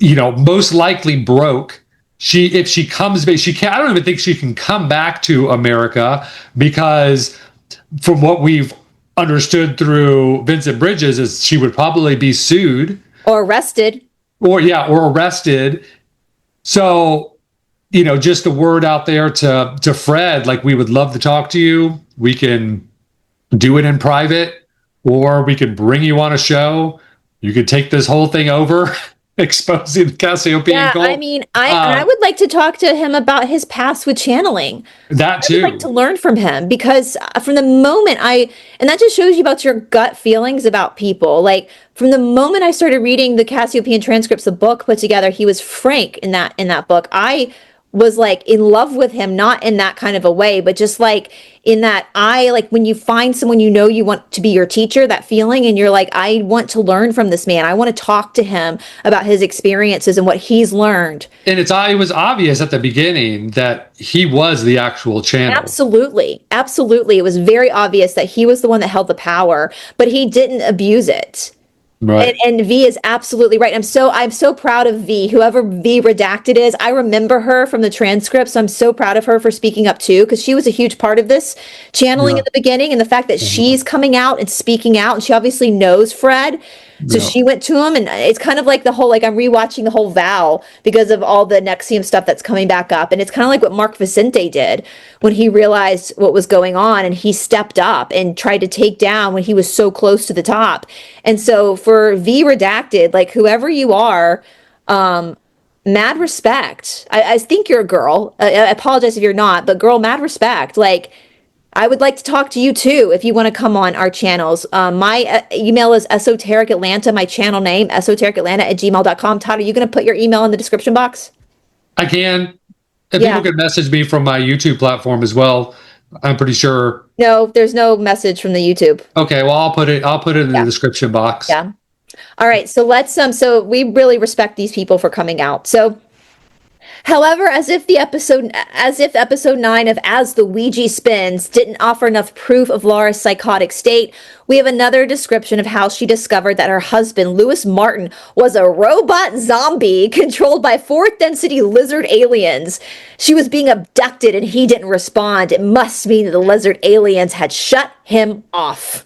most likely broke. If she comes back, she can't. I don't even think she can come back to America because, from what we've understood through Vincent Bridges, is she would probably be sued or arrested. or arrested. So, just a word out there to Fred, like, we would love to talk to you. We can do it in private, or we could bring you on a show. You could take this whole thing over, exposing the Cassiopaean Yeah, cult. I mean, I would like to talk to him about his past with channeling. That I would like too. to learn from him because from the moment and that just shows you about your gut feelings about people. Like from the moment I started reading the Cassiopaean transcripts, the book put together, he was frank in that book. I was like in love with him, not in that kind of a way, but just like in that like when you find someone you want to be your teacher, that feeling, and you're like, I want to learn from this man. I want to talk to him about his experiences and what he's learned. And it was obvious at the beginning that he was the actual channel. Absolutely. Absolutely. It was very obvious that he was the one that held the power, but he didn't abuse it. Right. And V is absolutely right. I'm so proud of V, whoever V redacted is. I remember her from the transcript, so I'm so proud of her for speaking up too, because she was a huge part of this channeling in the beginning, and the fact that she's coming out and speaking out, and she obviously knows Fred. So she went to him, and it's kind of like the whole, like, I'm rewatching the whole Vow because of all the Nexium stuff that's coming back up. And it's kind of like what Mark Vicente did when he realized what was going on, and he stepped up and tried to take down when he was so close to the top. And so for V Redacted, like, whoever you are, mad respect. I think you're a girl. I apologize if you're not, but girl, mad respect. Like, I would like to talk to you too if you want to come on our channels. My email is esotericatlanta, my channel name, esotericatlanta@gmail.com. Todd, are you going to put your email in the description box? I can. And people can message me from my YouTube platform as well. I'm pretty sure. No, there's no message from the YouTube. Okay, well, I'll put it in the description box. Yeah. All right. So so we really respect these people for coming out. So, however, as if episode 9 of As the Ouija Spins didn't offer enough proof of Laura's psychotic state, we have another description of how she discovered that her husband, Lewis Martin, was a robot zombie controlled by fourth density lizard aliens. She was being abducted and he didn't respond. It must mean that the lizard aliens had shut him off.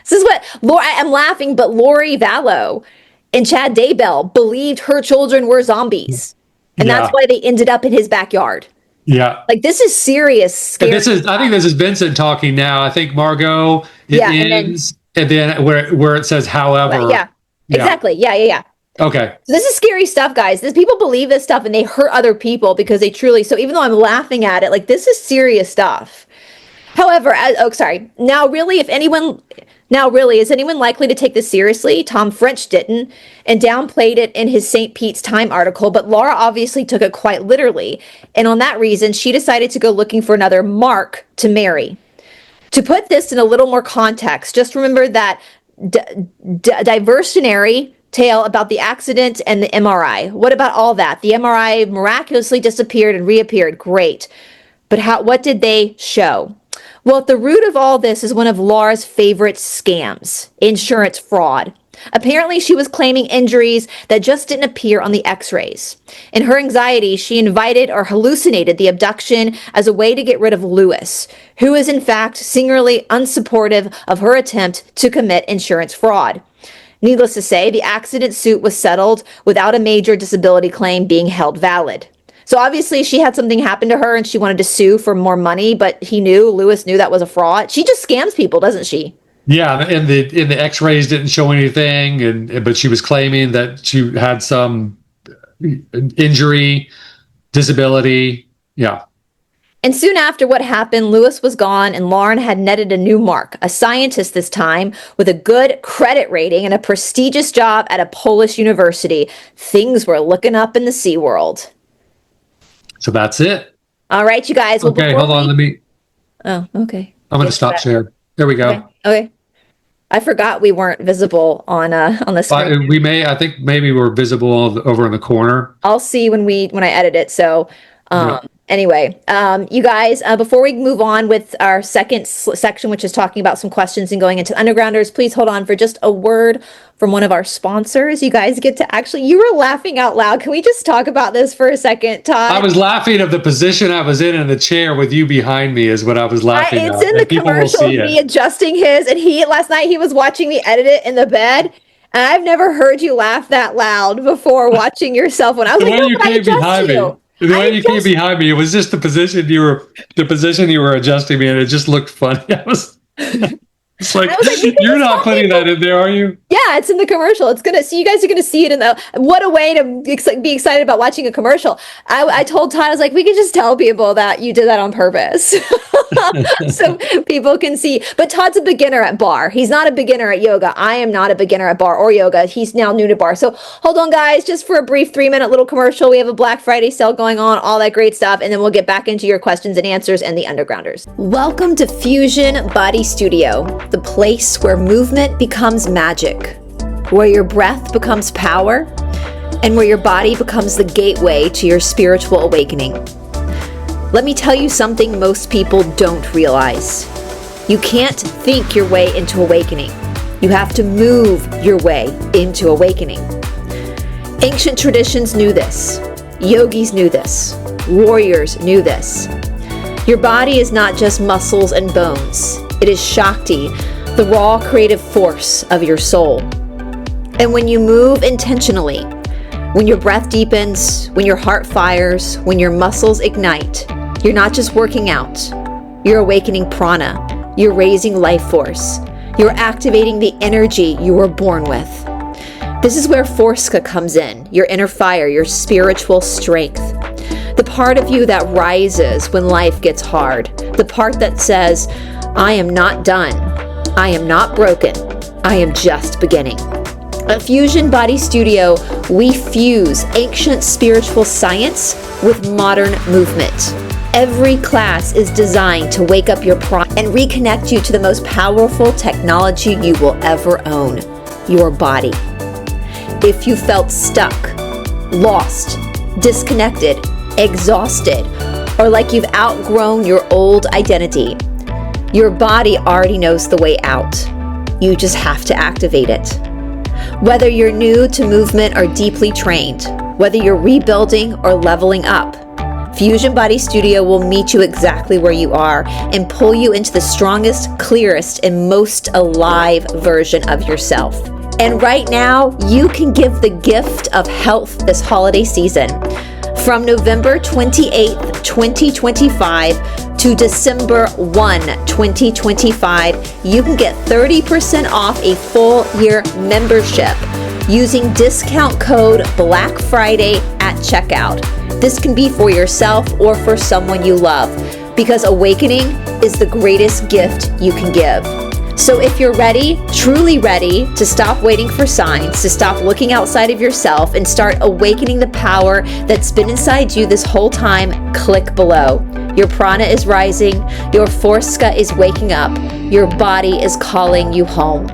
This is what I'm laughing, but Lori Vallow and Chad Daybell believed her children were zombies. And that's why they ended up in his backyard. Yeah. Like, this is serious, scary. I think this is Vincent talking now. I think Margot, ends, and then where it says, however. Yeah. Exactly. Yeah. Okay. So this is scary stuff, guys. People believe this stuff and they hurt other people because they truly, so even though I'm laughing at it, like, this is serious stuff. However, is anyone likely to take this seriously? Tom French didn't and downplayed it in his St. Pete's Time article, but Laura obviously took it quite literally. And on that reason, she decided to go looking for another Mark to marry. To put this in a little more context, just remember that diversionary tale about the accident and the MRI. What about all that? The MRI miraculously disappeared and reappeared. Great. But what did they show? Well, at the root of all this is one of Laura's favorite scams, insurance fraud. Apparently, she was claiming injuries that just didn't appear on the x-rays. In her anxiety, she invited or hallucinated the abduction as a way to get rid of Lewis, who is in fact singularly unsupportive of her attempt to commit insurance fraud. Needless to say, the accident suit was settled without a major disability claim being held valid. So obviously she had something happen to her and she wanted to sue for more money, but Lewis knew that was a fraud. She just scams people, doesn't she? Yeah, and the X-rays didn't show anything, but she was claiming that she had some injury, disability. Yeah. And soon after what happened, Lewis was gone and Lauren had netted a new Mark, a scientist this time, with a good credit rating and a prestigious job at a Polish university. Things were looking up in the Sea World. So that's it. All right, you guys. Okay, hold on. Oh, okay. I'm going to stop share. There we go. Okay. I forgot we weren't visible on the screen. I think maybe we're visible over in the corner. I'll see when I edit it. So, Yeah. anyway, you guys, before we move on with our second section, which is talking about some questions and going into undergrounders, please hold on for just a word from one of our sponsors. You guys get to you were laughing out loud. Can we just talk about this for a second, Todd? I was laughing of the position I was in the chair with you behind me is what I was laughing at. It's in the commercial, me adjusting his, and last night he was watching me edit it in the bed. And I've never heard you laugh that loud before watching yourself. When I was like, no, but I adjust you. The way you came behind me, it was just the position you were adjusting me in. It just looked funny. It's like you're not putting that in there, are you? Yeah, it's in the commercial. It's gonna see, you guys are gonna see it in the. What a way to be excited about watching a commercial. I told Todd, I was like, we can just tell people that you did that on purpose, so people can see. But Todd's a beginner at bar. He's not a beginner at yoga. I am not a beginner at bar or yoga. He's now new to bar. So hold on, guys, just for a brief 3-minute little commercial. We have a Black Friday sale going on, all that great stuff, and then we'll get back into your questions and answers and the undergrounders. Welcome to Fusion Body Studio, the place where movement becomes magic, where your breath becomes power, and where your body becomes the gateway to your spiritual awakening. Let me tell you something most people don't realize. You can't think your way into awakening. You have to move your way into awakening. Ancient traditions knew this. Yogis knew this. Warriors knew this. Your body is not just muscles and bones. It is Shakti, the raw creative force of your soul. And when you move intentionally, when your breath deepens, when your heart fires, when your muscles ignite, you're not just working out. You're awakening prana. You're raising life force. You're activating the energy you were born with. This is where Forska comes in, your inner fire, your spiritual strength. The part of you that rises when life gets hard. The part that says, I am not done. I am not broken. I am just beginning. At Fusion Body Studio, we fuse ancient spiritual science with modern movement. Every class is designed to wake up your prana and reconnect you to the most powerful technology you will ever own, your body. If you felt stuck, lost, disconnected, exhausted, or like you've outgrown your old identity, your body already knows the way out. You just have to activate it. Whether you're new to movement or deeply trained, whether you're rebuilding or leveling up, Fusion Body Studio will meet you exactly where you are and pull you into the strongest, clearest, and most alive version of yourself. And right now, you can give the gift of health this holiday season. From November 28th, 2025 to December 1, 2025, you can get 30% off a full year membership using discount code Black Friday at checkout. This can be for yourself or for someone you love, because awakening is the greatest gift you can give. So if you're ready, truly ready, to stop waiting for signs, to stop looking outside of yourself and start awakening the power that's been inside you this whole time, click below. Your prana is rising, your Forska is waking up, your body is calling you home.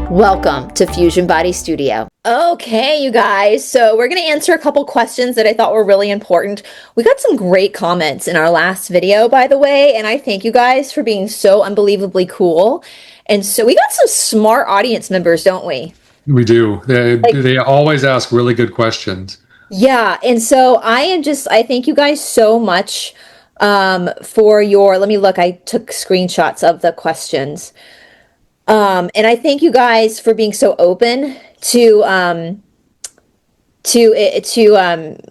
Welcome to Fusion Body Studio. Okay, you guys, so we're going to answer a couple questions that I thought were really important. We got some great comments in our last video, by the way, and I thank you guys for being so unbelievably cool. And so we got some smart audience members, don't we? We do. They always ask really good questions. Yeah, and so I thank you guys so much for your, let me look, I took screenshots of the questions. And I thank you guys for being so open to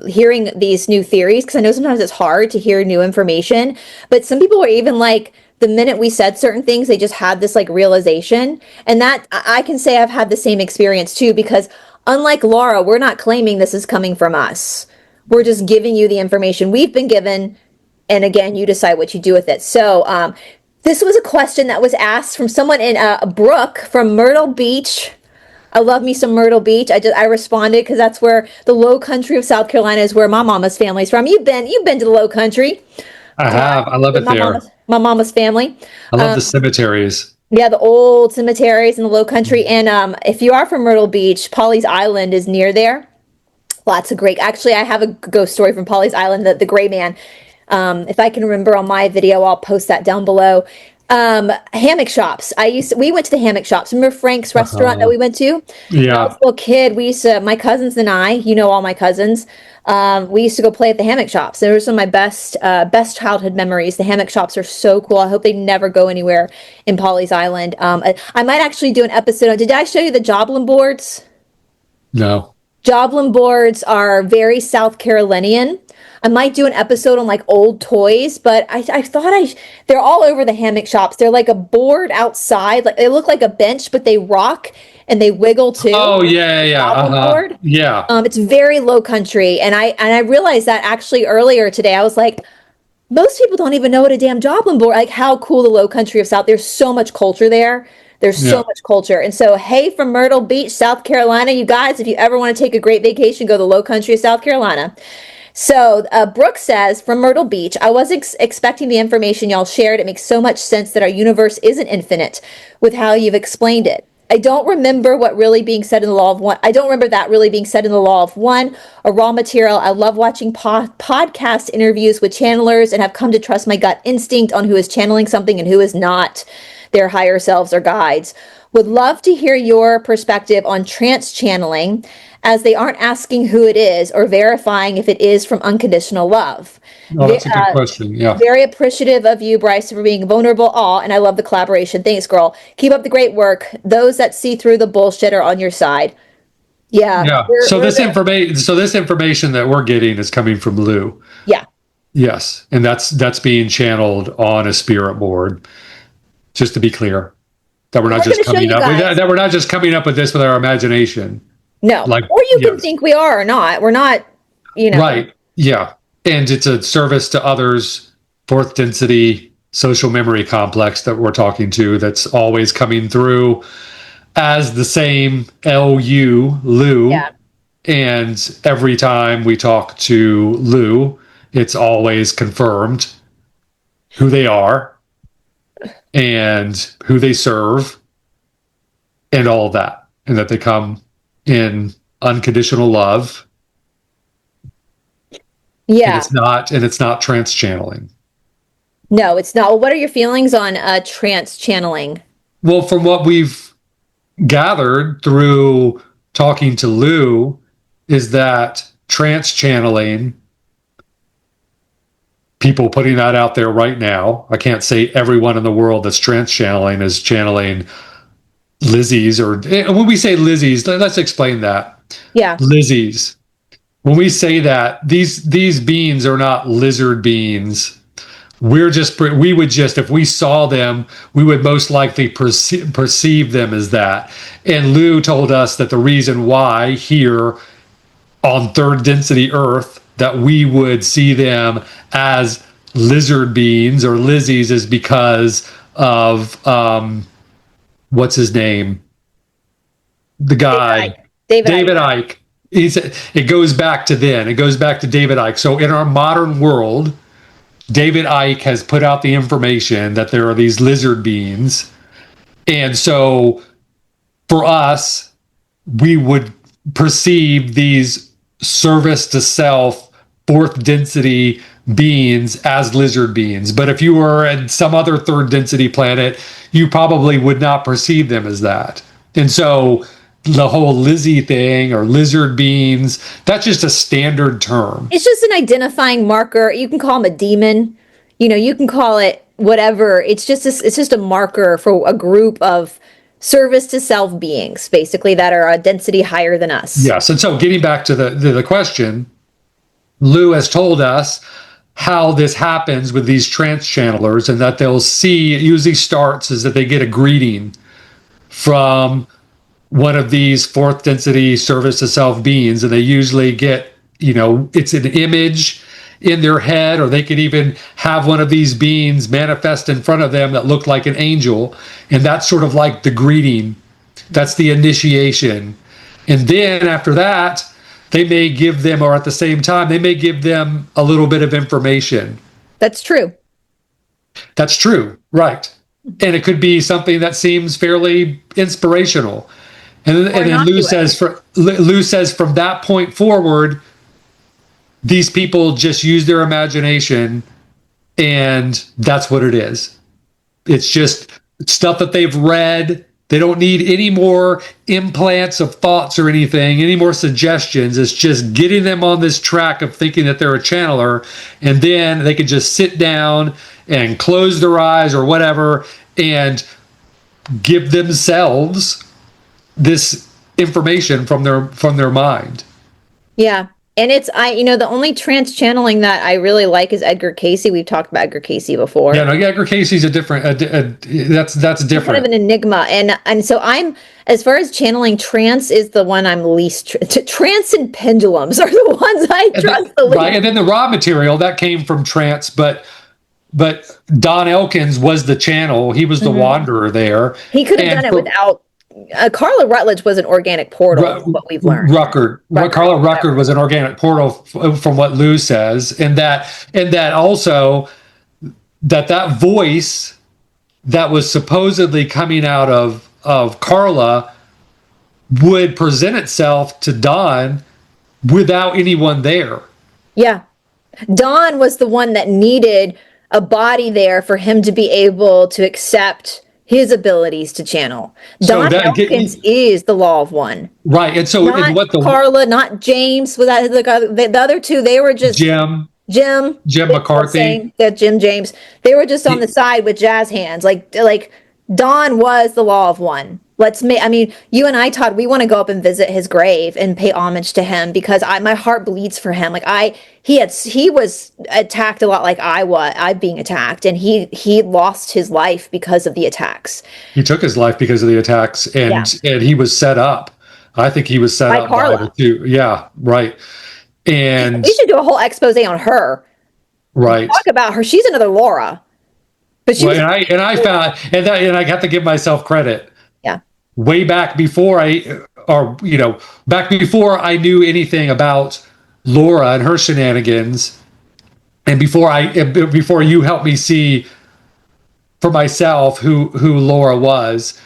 hearing these new theories, because I know sometimes it's hard to hear new information, but some people are even like, the minute we said certain things, they just had this like realization. And that I can say I've had the same experience too, because unlike Laura, we're not claiming this is coming from us. We're just giving you the information we've been given. And again, you decide what you do with it. So this was a question that was asked from someone in Brooke from Myrtle Beach. I love me some Myrtle Beach. I responded because that's where the low country of South Carolina is, where my mama's family's from. You've been to the low country. I have. I love it there. My mama's family. I love the cemeteries. Yeah, the old cemeteries in the Low Country. And if you are from Myrtle Beach, Polly's Island is near there. Lots of great. Actually, I have a ghost story from Polly's Island, the Gray Man. If I can remember on my video, I'll post that down below. Hammock shops. We went to the hammock shops. Remember Frank's restaurant that we went to? When I was Yeah. a little kid, we used to, my cousins and I, all my cousins, we used to go play at the hammock shops. They were some of my best childhood memories. The hammock shops are so cool. I hope they never go anywhere in Polly's Island. I might actually do an episode on, did I show you the Joblin boards? No. Joblin boards are very South Carolinian. I might do an episode on like old toys, but I thought they're all over the hammock shops. They're like a board outside. Like they look like a bench, but they rock and they wiggle too. Oh yeah. Joblin board. Yeah. It's very Low Country. And I realized that actually earlier today. I was like, most people don't even know what a damn Joblin board, like how cool the Low Country of South. There's so much culture there. There's so much culture. And so, hey, from Myrtle Beach, South Carolina, you guys, if you ever want to take a great vacation, go to the Low Country of South Carolina. So, Brooke says, from Myrtle Beach, I was expecting the information y'all shared. It makes so much sense that our universe isn't infinite with how you've explained it. I don't remember what really being said in the law of one. I don't remember that really being said in the law of one or raw material. I love watching podcast interviews with channelers and have come to trust my gut instinct on who is channeling something and who is not their higher selves or guides. Would love to hear your perspective on trance channeling, as they aren't asking who it is or verifying if it is from unconditional love. Oh, that's a good question. Yeah. Very appreciative of you, Brice, for being vulnerable. And I love the collaboration. Thanks, girl. Keep up the great work. Those that see through the bullshit are on your side. Yeah. Yeah. So this information that we're getting is coming from Lou. Yeah. Yes, and that's being channeled on a spirit board. Just to be clear, that we're not just coming up with that we're not just coming up with this with our imagination. No. Like, or you can think we are or not. We're not, Right. Yeah. And it's a service to others, fourth density social memory complex that we're talking to, that's always coming through as the same Lou. Yeah. And every time we talk to Lou, it's always confirmed who they are and who they serve and all of that. And that they come in unconditional love. Yeah. And it's not trance channeling. No, it's not. Well, what are your feelings on trance channeling? Well, from what we've gathered through talking to Lou, is that trance channeling, people putting that out there right now, I can't say everyone in the world that's trance channeling is channeling Lizzie's, or when we say Lizzie's, let's explain that. Yeah. Lizzie's. When we say that, these beings are not lizard beings. We would just, if we saw them, we would most likely perceive them as that. And Lou told us that the reason why here on third density Earth that we would see them as lizard beings or Lizzies is because of what's his name? The guy. David Icke. It goes back to then. It goes back to David Icke. So in our modern world, David Icke has put out the information that there are these lizard beings. And so for us, we would perceive these service to self, fourth density beings as lizard beings. But if you were at some other third density planet, you probably would not perceive them as that. And so the whole Lizzie thing or lizard beings, that's just a standard term. It's just an identifying marker. You can call them a demon. You can call it whatever. It's just a marker for a group of service to self beings, basically, that are a density higher than us. Yes. And so getting back to the question, Lou has told us how this happens with these trance channelers, and that they'll see, it usually starts is that they get a greeting from one of these fourth density service to self beings, and they usually get, it's an image in their head, or they could even have one of these beings manifest in front of them that looked like an angel. And that's sort of like the greeting. That's the initiation. And then after that, they may give them, or at the same time, they may give them a little bit of information. That's true. That's true. Right. and it could be something that seems fairly inspirational. And then Lou says from that point forward, these people just use their imagination, and that's what it is. It's just stuff that they've read. They don't need any more implants of thoughts or anything, any more suggestions. It's just getting them on this track of thinking that they're a channeler, and then they can just sit down and close their eyes or whatever and give themselves this information from their mind. Yeah. And the only trance channeling that I really like is Edgar Cayce. We've talked about Edgar Cayce before. Yeah, no, Edgar Cayce's a different. That's different. Kind of an enigma, and so as far as channeling, trance is the one I'm least. Trance and pendulums are the ones I trust the least. Right, and then the raw material that came from trance, but Don Elkins was the channel. He was the wanderer there. He could have done it without. Carla Rutledge was an organic portal, what we've learned. Carla Ruckert was an organic portal from what Lou says, and that also that voice that was supposedly coming out of Carla would present itself to Don without anyone there. Yeah. Don was the one that needed a body there for him to be able to accept his abilities to channel. Don Elkins is the law of one. Right. And so not Carla, not James, without the other two, they were just Jim McCarthy. Jim James. They were just on the side with jazz hands. Like Don was the law of one. You and I, Todd, we want to go up and visit his grave and pay homage to him because my heart bleeds for him. He was attacked a lot like I'm being attacked, and he lost his life because of the attacks. He took his life because of the attacks, and he was set up. I think he was set up Carla. by the two. Yeah, right. And we should do a whole expose on her. Right. Talk about her. She's another Laura. But she I have to give myself credit. Yeah. Way back before I knew anything about Laura and her shenanigans, and before you helped me see for myself who Laura was.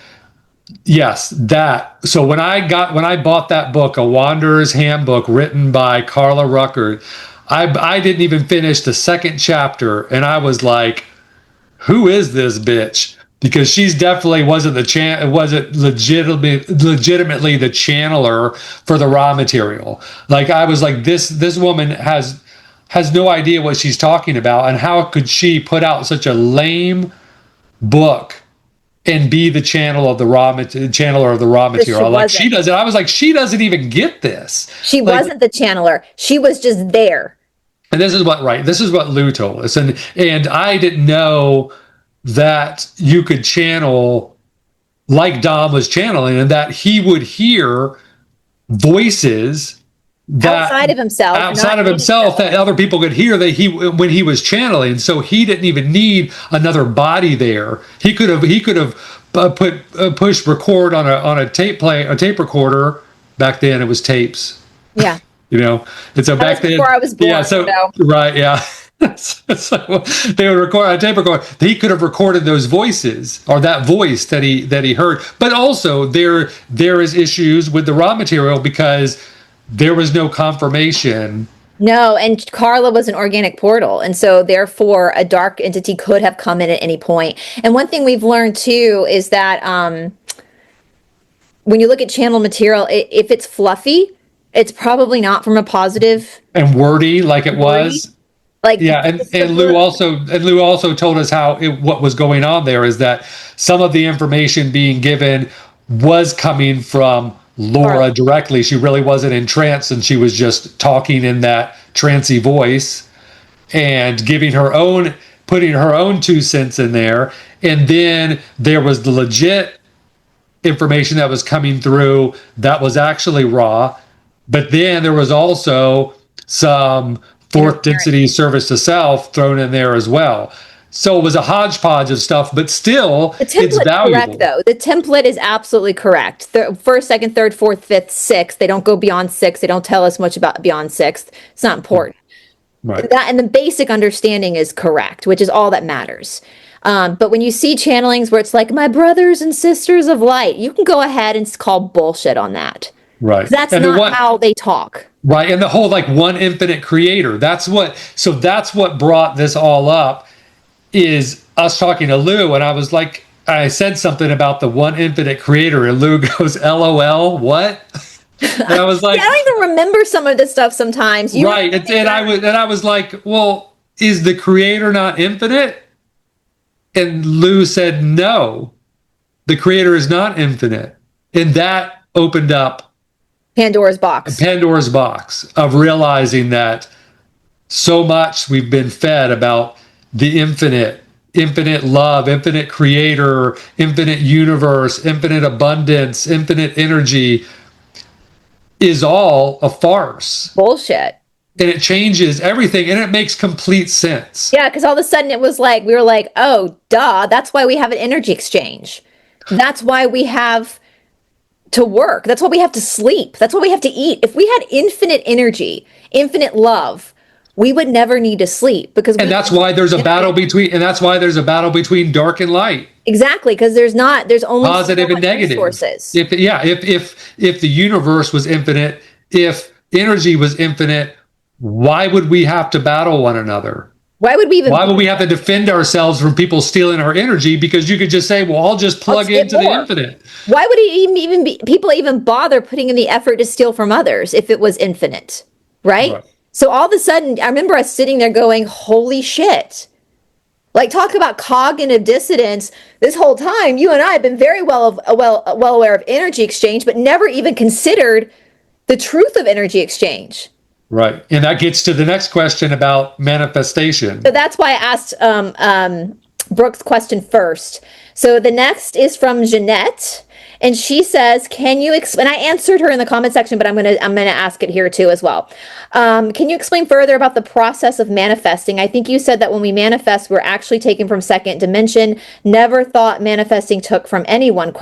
Yes, that. So when I bought that book, A Wanderer's Handbook, written by Carla Ruckert, I didn't even finish the second chapter, and I was like, who is this bitch? Because she's definitely wasn't legitimately the channeler for the raw material. Like, I was like, this woman has no idea what she's talking about, and how could she put out such a lame book and be the channeler of the raw material? Like, she doesn't. I was like, she doesn't even get this. She wasn't the channeler. She was just there. And this is what Lou told us, and I didn't know that you could channel like Dom was channeling, and that he would hear voices that outside of himself that other people could hear when he was channeling. So he didn't even need another body there. He could have pushed record on a tape recorder. Back then it was tapes. Yeah. And so back then, before I was born. Yeah. So right. Yeah. So they would record on a tape recorder. He could have recorded those voices, or that voice that he heard. But also there is issues with the raw material because there was no confirmation. No, and Carla was an organic portal, and so therefore a dark entity could have come in at any point. And one thing we've learned too is that when you look at channel material, if it's fluffy, it's probably not from a positive and wordy like it was. Like, yeah, and Lou also told us what was going on there is that some of the information being given was coming from Laura directly. She really wasn't in trance, and she was just talking in that trancey voice and putting her own 2 cents in there. And then there was the legit information that was coming through that was actually raw. But then there was also some fourth density service to self thrown in there as well. So it was a hodgepodge of stuff, but still, it's valuable. Correct, though. The template is absolutely correct. First, second, third, fourth, fifth, sixth. They don't go beyond 6. They don't tell us much about beyond 6th. It's not important. Right. And the basic understanding is correct, which is all that matters. But when you see channelings where it's like, my brothers and sisters of light, you can go ahead and call bullshit on that. Right. That's not how they talk. Right. And the whole like one infinite creator, that's what brought this all up, is us talking to Lou. And I was like, I said something about the one infinite creator, and Lou goes, LOL, what? And I was like, yeah, I don't even remember some of this stuff sometimes. Right. And I was like, well, is the creator not infinite? And Lou said, no, the creator is not infinite. And that opened up Pandora's box of realizing that so much we've been fed about the infinite love, infinite creator, infinite universe, infinite abundance, infinite energy is all a farce. Bullshit. And it changes everything, and it makes complete sense. Yeah, because all of a sudden it was like, we were like, oh, duh, that's why we have an energy exchange. That's why we have to work. That's why we have to sleep. That's why we have to eat. If we had infinite energy, infinite love, we would never need to sleep, that's why there's a battle between dark and light. Exactly, because there's only positive and negative resources. If the universe was infinite, if energy was infinite, why would we have to battle one another? Why would we have to defend ourselves from people stealing our energy? Because you could just say, well, I'll just plug into the infinite. Why would people even bother putting in the effort to steal from others if it was infinite? Right? So all of a sudden, I remember us sitting there going, holy shit. Like, talk about cognitive dissonance. This whole time, you and I have been very well aware of energy exchange, but never even considered the truth of energy exchange. Right. And that gets to the next question about manifestation. So that's why I asked Brooke's question first. So the next is from Jeanette. And she says, can you explain, I answered her in the comment section, but I'm gonna ask it here too as well. Can you explain further about the process of manifesting? I think you said that when we manifest, we're actually taken from second dimension. Never thought manifesting took from anyone, ?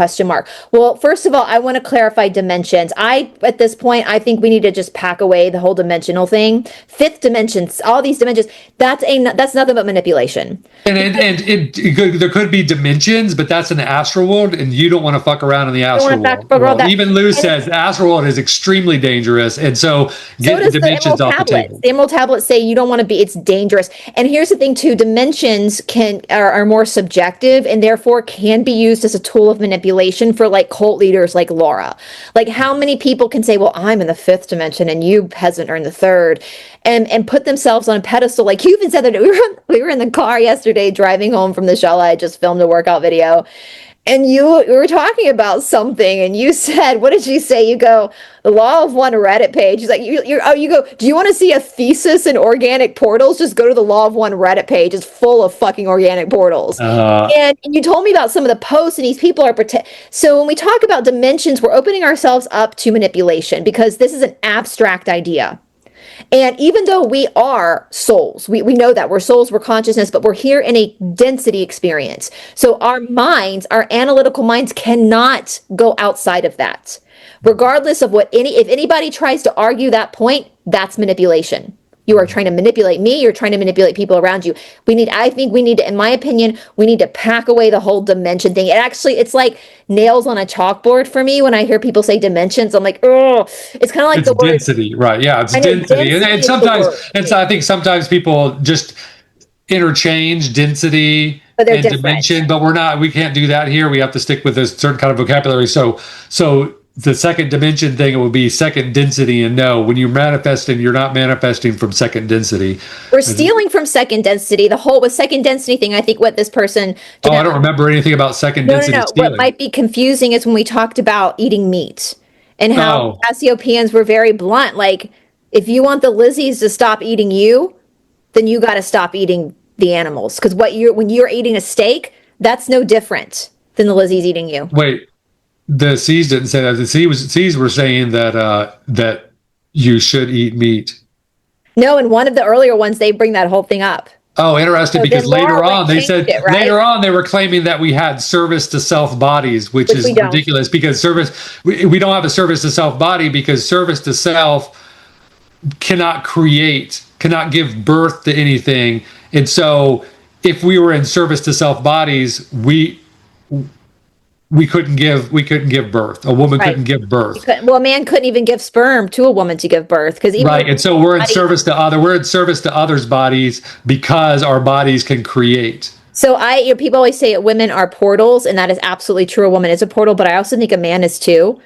Well, first of all, I want to clarify dimensions. At this point, I think we need to just pack away the whole dimensional thing. Fifth dimensions, all these dimensions, that's nothing but manipulation. And there could be dimensions, but that's an astral world, and you don't want to fuck around in the astral world. Even Lou says the astral world is extremely dangerous, and so get the dimensions off the table. The Emerald Tablets say you don't want to be, it's dangerous. And here's the thing too, dimensions are more subjective, and therefore can be used as a tool of manipulation for like cult leaders like Laura. Like, how many people can say, well, I'm in the fifth dimension and you peasant are in the third, and put themselves on a pedestal. Like, you even said that we were in the car yesterday driving home from the Shala. I just filmed a workout video. And we were talking about something, and you said, what did you say? You go, the Law of One Reddit page. He's like, you go, do you want to see a thesis in organic portals? Just go to the Law of One Reddit page. It's full of fucking organic portals. And you told me about some of the posts, and these people are So when we talk about dimensions, we're opening ourselves up to manipulation, because this is an abstract idea. And even though we are souls, we know that we're souls, we're consciousness, but we're here in a density experience. So our minds, our analytical minds, cannot go outside of that. Regardless of if anybody tries to argue that point, that's manipulation. You are trying to manipulate me. You're trying to manipulate people around you. I think we need to, in my opinion, we need to pack away the whole dimension thing. It's like nails on a chalkboard for me when I hear people say dimensions. I'm like, oh, it's kind of like the word density, right? Yeah, it's density. And sometimes, I think sometimes people just interchange density and different dimension, but we can't do that here. We have to stick with a certain kind of vocabulary. So the second dimension thing, it will be second density. And no, when you're manifesting, you're not manifesting from second density. We're stealing from second density. The whole with second density thing, I think what this person... I don't remember anything about second density stealing. What might be confusing is when we talked about eating meat and how Cassiopaeans were very blunt. Like, if you want the Lizzies to stop eating you, then you got to stop eating the animals. Because when you're eating a steak, that's no different than the Lizzies eating you. Wait. The C's didn't say that. The C's were saying that you should eat meat. No, in one of the earlier ones, they bring that whole thing up. Oh, interesting, because later on they said later on they were claiming that we had service to self bodies, which is ridiculous, because we don't have a service to self body, because service to self cannot give birth to anything. And so if we were in service to self bodies, we couldn't give birth. A woman Right. couldn't give birth. Well, a man couldn't even give sperm to a woman to give birth because even Right. And so we're in service to others' bodies because our bodies can create. So people always say women are portals, and that is absolutely true. A woman is a portal, but I also think a man is too.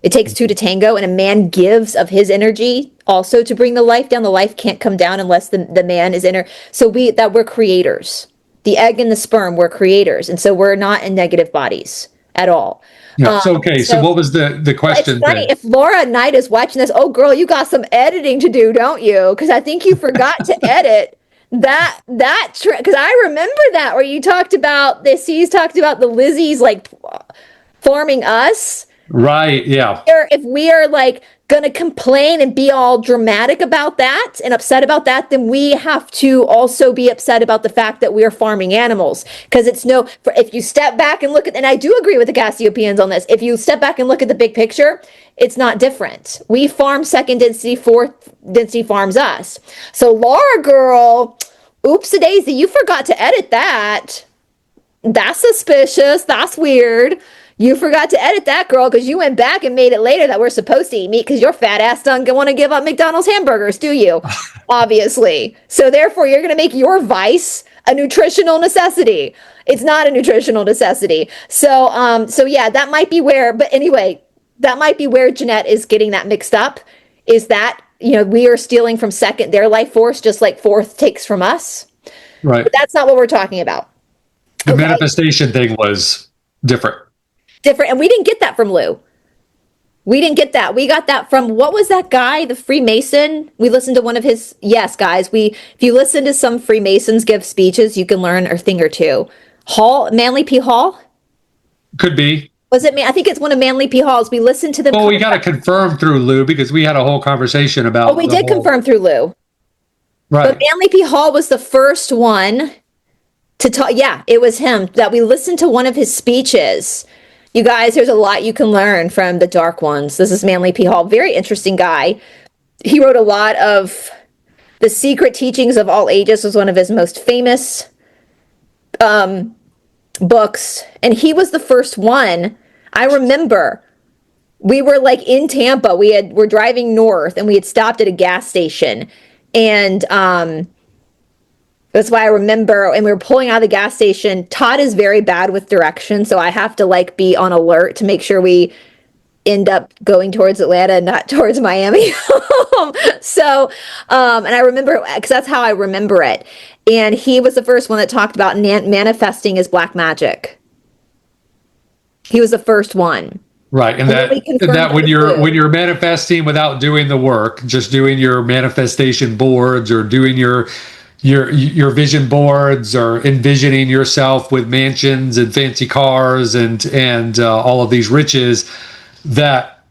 It takes two to tango, and a man gives of his energy also to bring the life down. The life can't come down unless the man is inner. So we're creators. The egg and the sperm, we're creators, and so we're not in negative bodies at all. Yeah. So what was the question? It's funny if Laura Knight is watching this. Oh, girl, you got some editing to do, don't you? Because I think you forgot to edit that because I remember that where you talked about this. He's talked about the Lizzies like forming us. Right. Yeah. Or if we are like gonna complain and be all dramatic about that and upset about that, then we have to also be upset about the fact that we are farming animals. Because if you step back and look at, and I do agree with the Cassiopaeans on this, if you step back and look at the big picture, it's not different. We farm second density, fourth density farms us. So Laura girl, oops a daisy, you forgot to edit that. That's suspicious. That's weird. You forgot to edit that, girl, because you went back and made it later that we're supposed to eat meat because your fat ass don't want to give up McDonald's hamburgers, do you? Obviously. So therefore, you're going to make your vice a nutritional necessity. It's not a nutritional necessity. So yeah, that might be where, but anyway, that might be where Jeanette is getting that mixed up, is that, we are stealing from second, their life force, just like fourth takes from us. Right. But that's not what we're talking about. The manifestation thing was different. And we didn't get that from Lou. We didn't get that. We got that from, what was that guy, the Freemason? We listened to one of his, yes, guys, if you listen to some Freemasons give speeches, you can learn a thing or two. Manly P. Hall? Could be. Was it, I think it's one of Manly P. Hall's. We listened to them. Well, we got to confirm through Lou because we had a whole conversation about. Oh, we did confirm through Lou. Right. But Manly P. Hall was the first one to talk. Yeah, it was him that we listened to one of his speeches. You guys, there's a lot you can learn from the dark ones. This is Manly P. Hall. Very interesting guy. He wrote a lot of The Secret Teachings of All Ages was one of his most famous books. And he was the first one. I remember we were like in Tampa. We're driving north and we had stopped at a gas station. And that's why I remember, and we were pulling out of the gas station. Todd is very bad with direction, so I have to like be on alert to make sure we end up going towards Atlanta and not towards Miami. So, and I remember, because that's how I remember it. And he was the first one that talked about manifesting as black magic. He was the first one. Right, and that when you're manifesting without doing the work, just doing your manifestation boards or doing your vision boards or envisioning yourself with mansions and fancy cars and all of these riches, that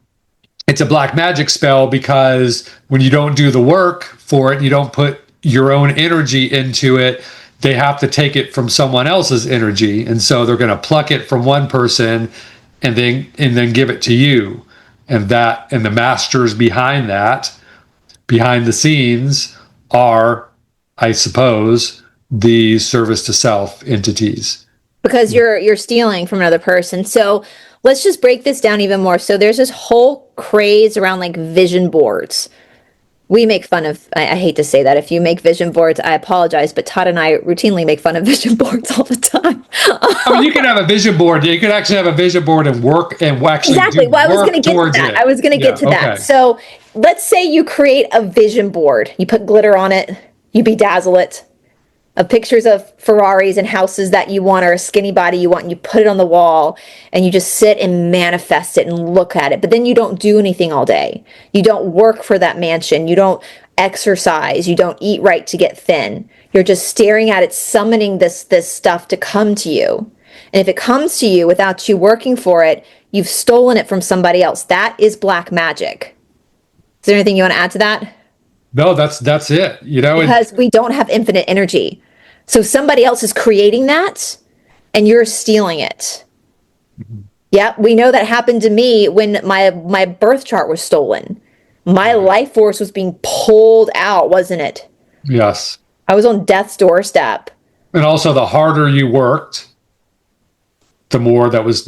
it's a black magic spell, because when you don't do the work for it, you don't put your own energy into it, they have to take it from someone else's energy. And so they're going to pluck it from one person and then give it to you. And the masters behind that, behind the scenes, are, I suppose, the service to self entities. Because you're stealing from another person. So let's just break this down even more. So there's this whole craze around like vision boards. We make fun of, I hate to say that, if you make vision boards, I apologize, but Todd and I routinely make fun of vision boards all the time. I mean, you can have a vision board. You could actually have a vision board and work and actually exactly. Well, I was going to get to that. I was going to get to that. So let's say you create a vision board. You put glitter on it. You bedazzle it. Of pictures of Ferraris and houses that you want, or a skinny body you want, and you put it on the wall and you just sit and manifest it and look at it. But then you don't do anything all day. You don't work for that mansion. You don't exercise. You don't eat right to get thin. You're just staring at it, summoning this stuff to come to you. And if it comes to you without you working for it, you've stolen it from somebody else. That is black magic. Is there anything you want to add to that? No, that's it. Because we don't have infinite energy. So somebody else is creating that and you're stealing it. Mm-hmm. Yeah, we know that happened to me when my birth chart was stolen. My life force was being pulled out, wasn't it? Yes. I was on death's doorstep. And also, the harder you worked, the more that was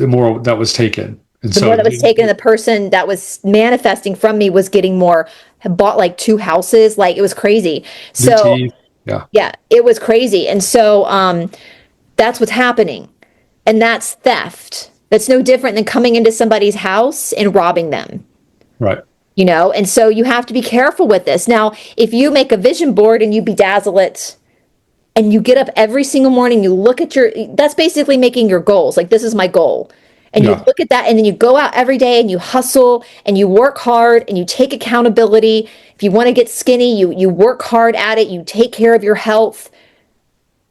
taken. And The more that was taken, the person that was manifesting from me was getting more, had bought like 2 houses. Like, it was crazy. So yeah, it was crazy. And so that's what's happening. And that's theft. That's no different than coming into somebody's house and robbing them. Right. You know, and so you have to be careful with this. Now, if you make a vision board and you bedazzle it and you get up every single morning, you look at that's basically making your goals. Like, this is my goal. And you look at that, and then you go out every day and you hustle and you work hard and you take accountability. If you want to get skinny, you work hard at it, you take care of your health.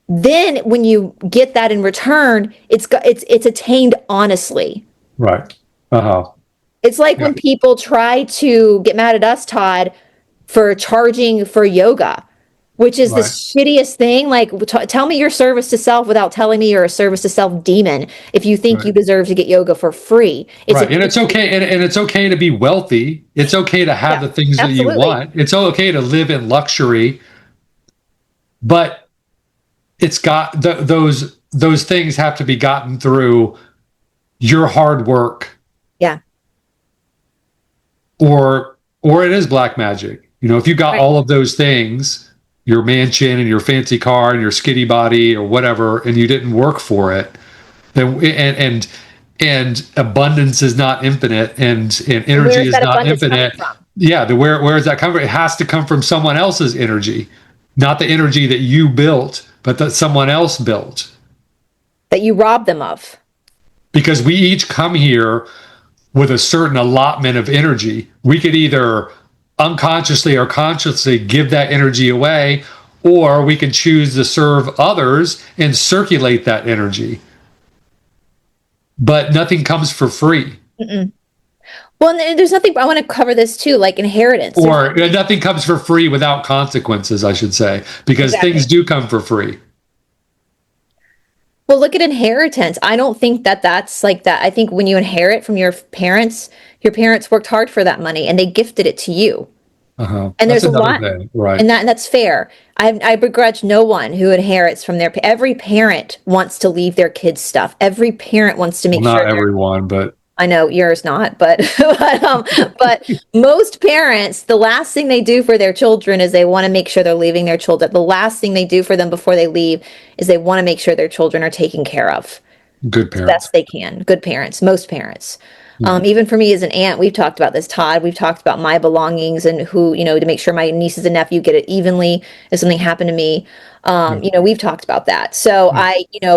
Then when you get that in return, it's attained honestly. Right. It's like when people try to get mad at us, Todd, for charging for yoga, which is the shittiest thing. Like, tell me your service to self without telling me you're a service to self demon if you think you deserve to get yoga for free. And it's okay. And it's okay to be wealthy. It's okay to have the things that you want. It's okay to live in luxury. But it's got those things have to be gotten through your hard work. Yeah. Or it is black magic. You know, if you got all of those things, your mansion and your fancy car and your skinny body or whatever, and you didn't work for it, then and abundance is not infinite, and energy is not infinite. Yeah, where does that come from? It has to come from someone else's energy, not the energy that you built, but that someone else built. That you robbed them of. Because we each come here with a certain allotment of energy. We could either unconsciously or consciously give that energy away, or we can choose to serve others and circulate that energy. But nothing comes for free. Mm-mm. Well, and there's nothing, I want to cover this too, like inheritance. Or nothing comes for free without consequences, I should say, because things do come for free. Well, look at inheritance. I don't think that's like that. I think when you inherit from your parents worked hard for that money and they gifted it to you. And there's a lot, right? And that's fair. I begrudge no one who inherits from every parent wants to leave their kids stuff. Every parent wants to make sure. Not everyone, but I know yours not, but but most parents, the last thing they do for their children is they want to make sure they're leaving their children. The last thing they do for them before they leave is they want to make sure their children are taken care of. Good parents. Best they can. Good parents. Most parents. Even for me as an aunt, we've talked about this, Todd. We've talked about my belongings and who, to make sure my nieces and nephew get it evenly if something happened to me. We've talked about that. So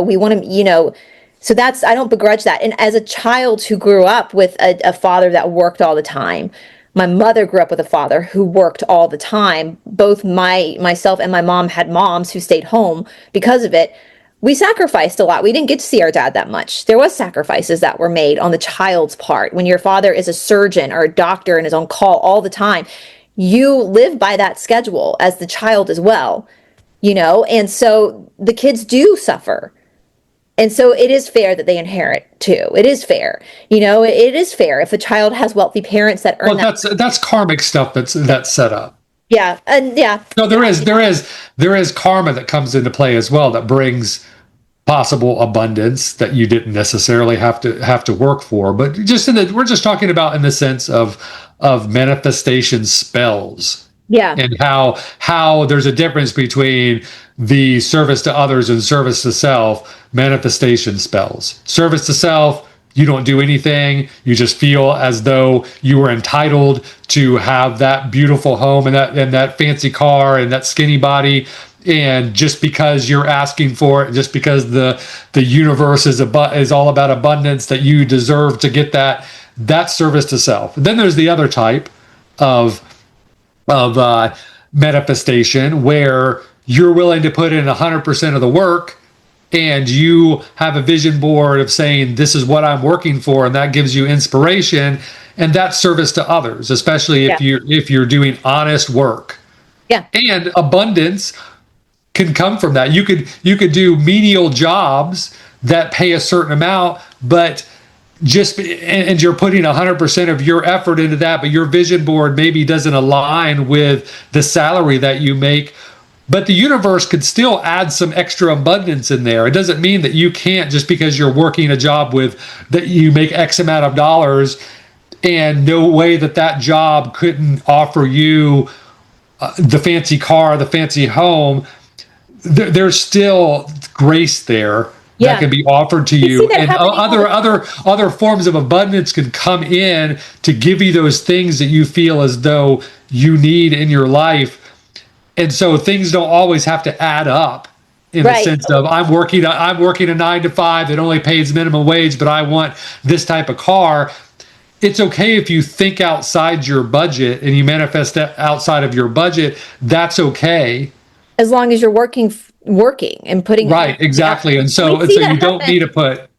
we want to, so that's, I don't begrudge that. And as a child who grew up with a father that worked all the time, my mother grew up with a father who worked all the time. Both myself and my mom had moms who stayed home because of it. We sacrificed a lot. We didn't get to see our dad that much. There was sacrifices that were made on the child's part. When your father is a surgeon or a doctor and is on call all the time, you live by that schedule as the child as well, and so the kids do suffer. And so it is fair that they inherit too. It is fair. It is fair if a child has wealthy parents that earn that's karmic stuff that's set up. Yeah. And yeah. No, there is karma that comes into play as well that brings possible abundance that you didn't necessarily have to work for. But we're just talking about in the sense of manifestation spells. Yeah. And how there's a difference between the service to others and service to self. Manifestation spells. Service to self, you don't do anything. You just feel as though you were entitled to have that beautiful home and that fancy car and that skinny body. And just because you're asking for it, just because the universe is all about abundance, that you deserve to get that's service to self. And then there's the other type of manifestation where you're willing to put in 100% of the work, and you have a vision board of saying, this is what I'm working for, and that gives you inspiration, and that's service to others, especially if you're doing honest work. Yeah. And abundance can come from that. You could do menial jobs that pay a certain amount, but and you're putting 100% of your effort into that, but your vision board maybe doesn't align with the salary that you make But the universe could still add some extra abundance in there. It doesn't mean that you can't, just because you're working a job with that you make X amount of dollars, and no way that job couldn't offer you the fancy car, the fancy home. There's still grace there that can be offered to you, and other forms of abundance can come in to give you those things that you feel as though you need in your life. And so things don't always have to add up in the sense of I'm working a 9 to 5 that only pays minimum wage, but I want this type of car. It's okay if you think outside your budget and you manifest that outside of your budget. That's okay, as long as you're working and putting exactly. And so you don't need to put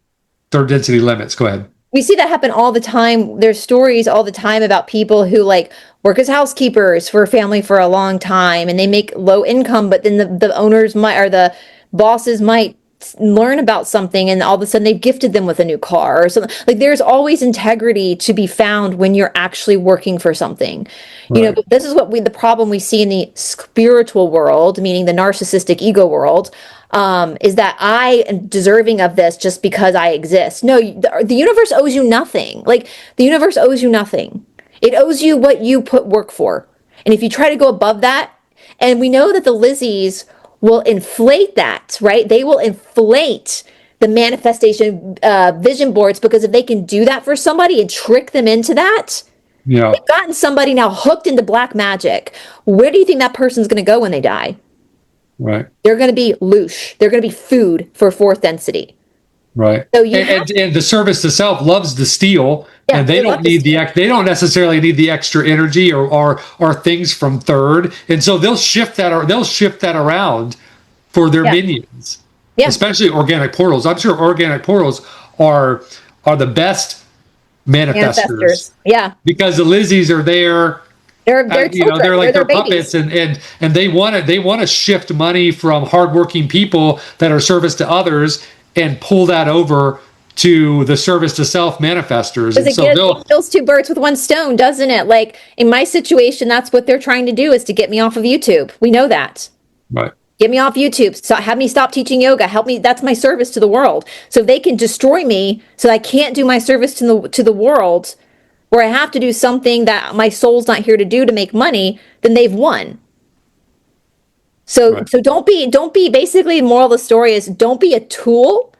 third density limits. Go ahead. We see that happen all the time. There's stories all the time about people who like work as housekeepers for a family for a long time, and they make low income, but then the owners might, or the bosses might learn about something, and all of a sudden they've gifted them with a new car or something. Like, there's always integrity to be found when you're actually working for something. You know, but this is the problem we see in the spiritual world, meaning the narcissistic ego world, is that I am deserving of this just because I exist. No, the universe owes you nothing. Like, the universe owes you nothing. It owes you what you put work for. And if you try to go above that, and we know that the Lizzies will inflate that, right? They will inflate the manifestation vision boards, because if they can do that for somebody and trick them into that, they've gotten somebody now hooked into black magic. Where do you think that person's going to go when they die? Right. They're going to be loosh. They're going to be food for fourth density. Right. So and the service to self loves to steal, and they don't need they don't necessarily need the extra energy or things from third, and so they'll shift that around for their minions. Yeah. Especially organic portals. I'm sure organic portals are the best manifestors. Yeah. Because the Lizzies are there. They're like their puppets, and they want to shift money from hardworking people that are service to others and pull that over to the service to self manifestors. And so it kills two birds with one stone, doesn't it? Like, in my situation, that's what they're trying to do, is to get me off of YouTube. We know that. Right. Get me off YouTube. So have me stop teaching yoga. Help me. That's my service to the world. So if they can destroy me, so I can't do my service to the world, where I have to do something that my soul's not here to do to make money, then they've won. So don't be basically, the moral of the story is, don't be a tool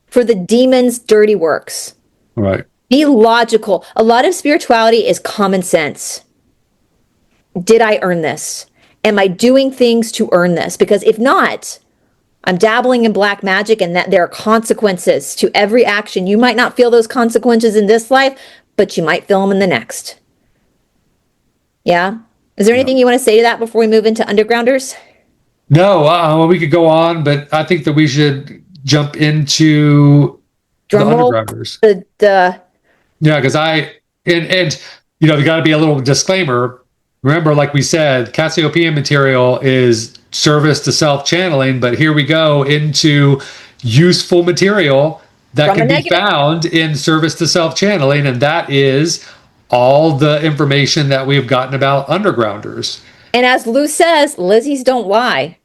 for the demon's dirty works. Right. Be logical. A lot of spirituality is common sense. Did I earn this? Am I doing things to earn this? Because if not, I'm dabbling in black magic, and that there are consequences to every action. You might not feel those consequences in this life, but you might feel them in the next. Yeah? Is there anything you want to say to that before we move into Undergrounders? No, we could go on, but I think that we should jump into the Undergrounders. Yeah, because you got to be a little disclaimer. Remember, like we said, Cassiopaean material is service to self-channeling, but here we go into useful material that can be found in service to self-channeling, and that is all the information that we've gotten about Undergrounders. And as Lou says, Lizzies don't lie.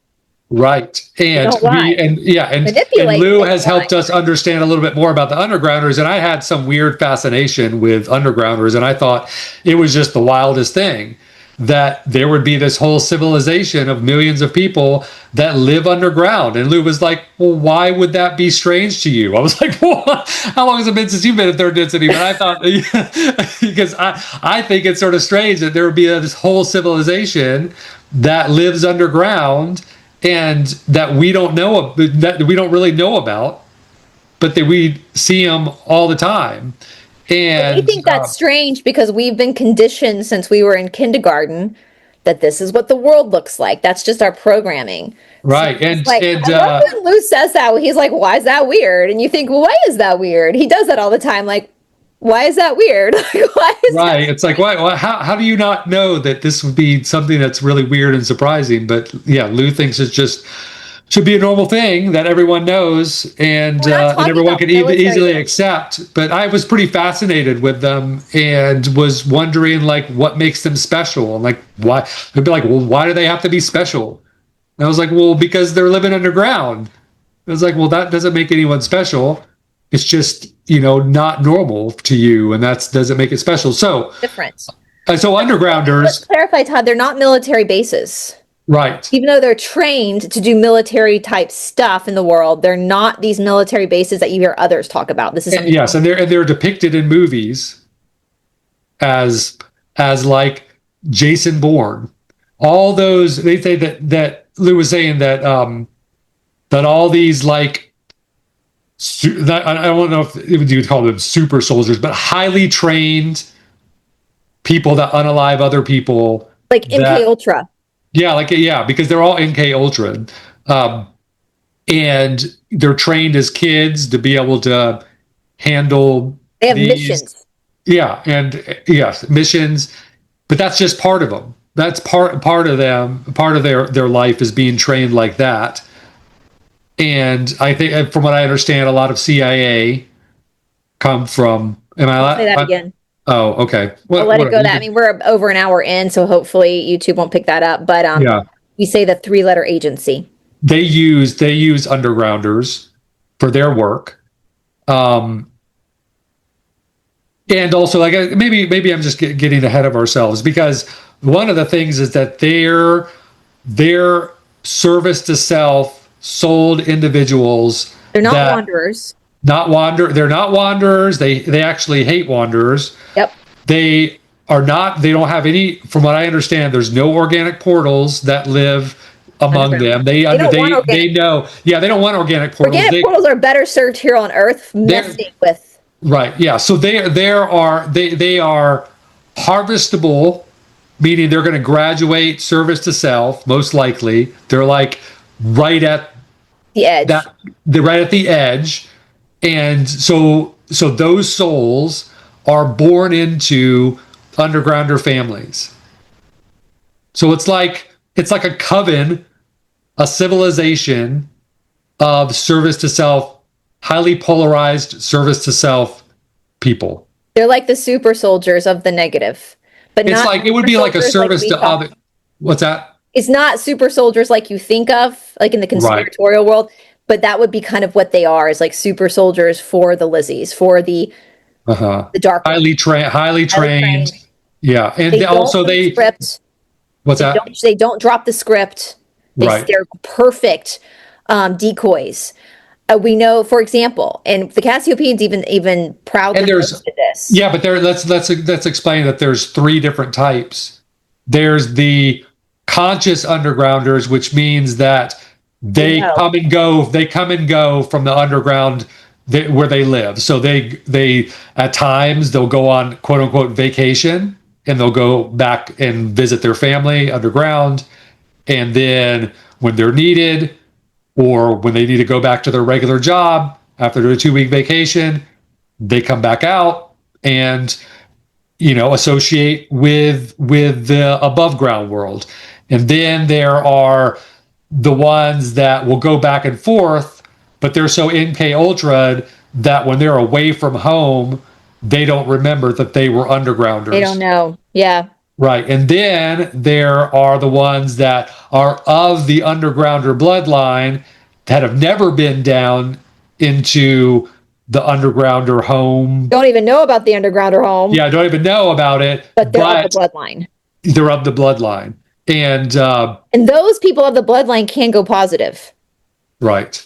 Right. And Lou has helped us understand a little bit more about the Undergrounders, and I had some weird fascination with Undergrounders, and I thought it was just the wildest thing that there would be this whole civilization of millions of people that live underground. And Lou was like, well, why would that be strange to you? I was like, well, how long has it been since you've been in third density? But I thought, because I think it's sort of strange that there would be this whole civilization that lives underground and that we don't really know about, but that we see them all the time. And we think that's strange because we've been conditioned since we were in kindergarten that this is what the world looks like. That's just our programming. Right. So I love when Lou says that, he's like, why is that weird? And you think, well, why is that weird? He does that all the time. Like, why is that weird? It's like, why? How do you not know that this would be something that's really weird and surprising? But yeah, Lou thinks it's just should be a normal thing that everyone knows and everyone can easily accept. But I was pretty fascinated with them and was wondering, like, what makes them special? Like, why? They'd be like, well, why do they have to be special? And I was like, well, because they're living underground. I was like, well, that doesn't make anyone special. It's just, not normal to you, and that doesn't make it special. So, Different. so Let's undergrounders, clarify, Todd, they're not military bases. right? Even though they're trained to do military type stuff in the world, they're not these military bases that you hear others talk about. This is something Yes, and they're depicted in movies as like Jason Bourne. All those, they say that Lou was saying that that all these like I don't know if you would call them super soldiers, but highly trained people that unalive other people, like MK Ultra. Yeah, because they're all MK Ultra, and they're trained as kids to be able to handle. They have missions. Yeah, and yes, missions, but that's just part of them. That's part of them. Part of their life is being trained like that. And I think, from what I understand, a lot of CIA come from. Am I allowed? Say that again. Oh, okay. I'll let it go. That, I mean, we're over an hour in, so hopefully YouTube won't pick that up. But yeah, we say the 3-letter agency. They use undergrounders for their work, and also, like, maybe I'm just getting ahead of ourselves, because one of the things is that their service to self sold individuals. They're not wanderers. They're not wanderers. They actually hate wanderers. Yep. They don't have any, from what I understand, there's no organic portals that live among them. They know. Yeah, they don't want organic portals. Organic portals are better served here on Earth messing with. Right. Yeah. So they are harvestable, meaning they're going to graduate service to self, most likely. They're like right at the edge. They're right at the edge. And so those souls are born into undergrounder families. So it's like a coven, a civilization of service to self, highly polarized service to self people. They're like the super soldiers of the negative. But it's like, it would be like a service to other. What's that? It's not super soldiers like you think of, like in the conspiratorial world, but that would be kind of what they are, is like super soldiers for the Lizzies, for the dark, highly trained. Yeah, and they script. What's that? They don't drop the script. They're perfect decoys. We know, for example, and the Cassiopaeans even proudly posted this. Yeah, but let's explain that there's 3 different types. There's the conscious undergrounders, which means that they come and go from the underground where they live. So they at times they'll go on quote unquote vacation, and they'll go back and visit their family underground, and then when they're needed, or when they need to go back to their regular job after their 2-week vacation, they come back out and associate with the above ground world. And then there are the ones that will go back and forth, but they're so MK Ultra that when they're away from home, they don't remember that they were undergrounders. They don't know. Yeah. Right. And then there are the ones that are of the undergrounder bloodline that have never been down into the undergrounder home. Don't even know about the undergrounder home. Yeah, don't even know about it. But they're of the bloodline. They're of the bloodline. And those people of the bloodline can go positive. Right.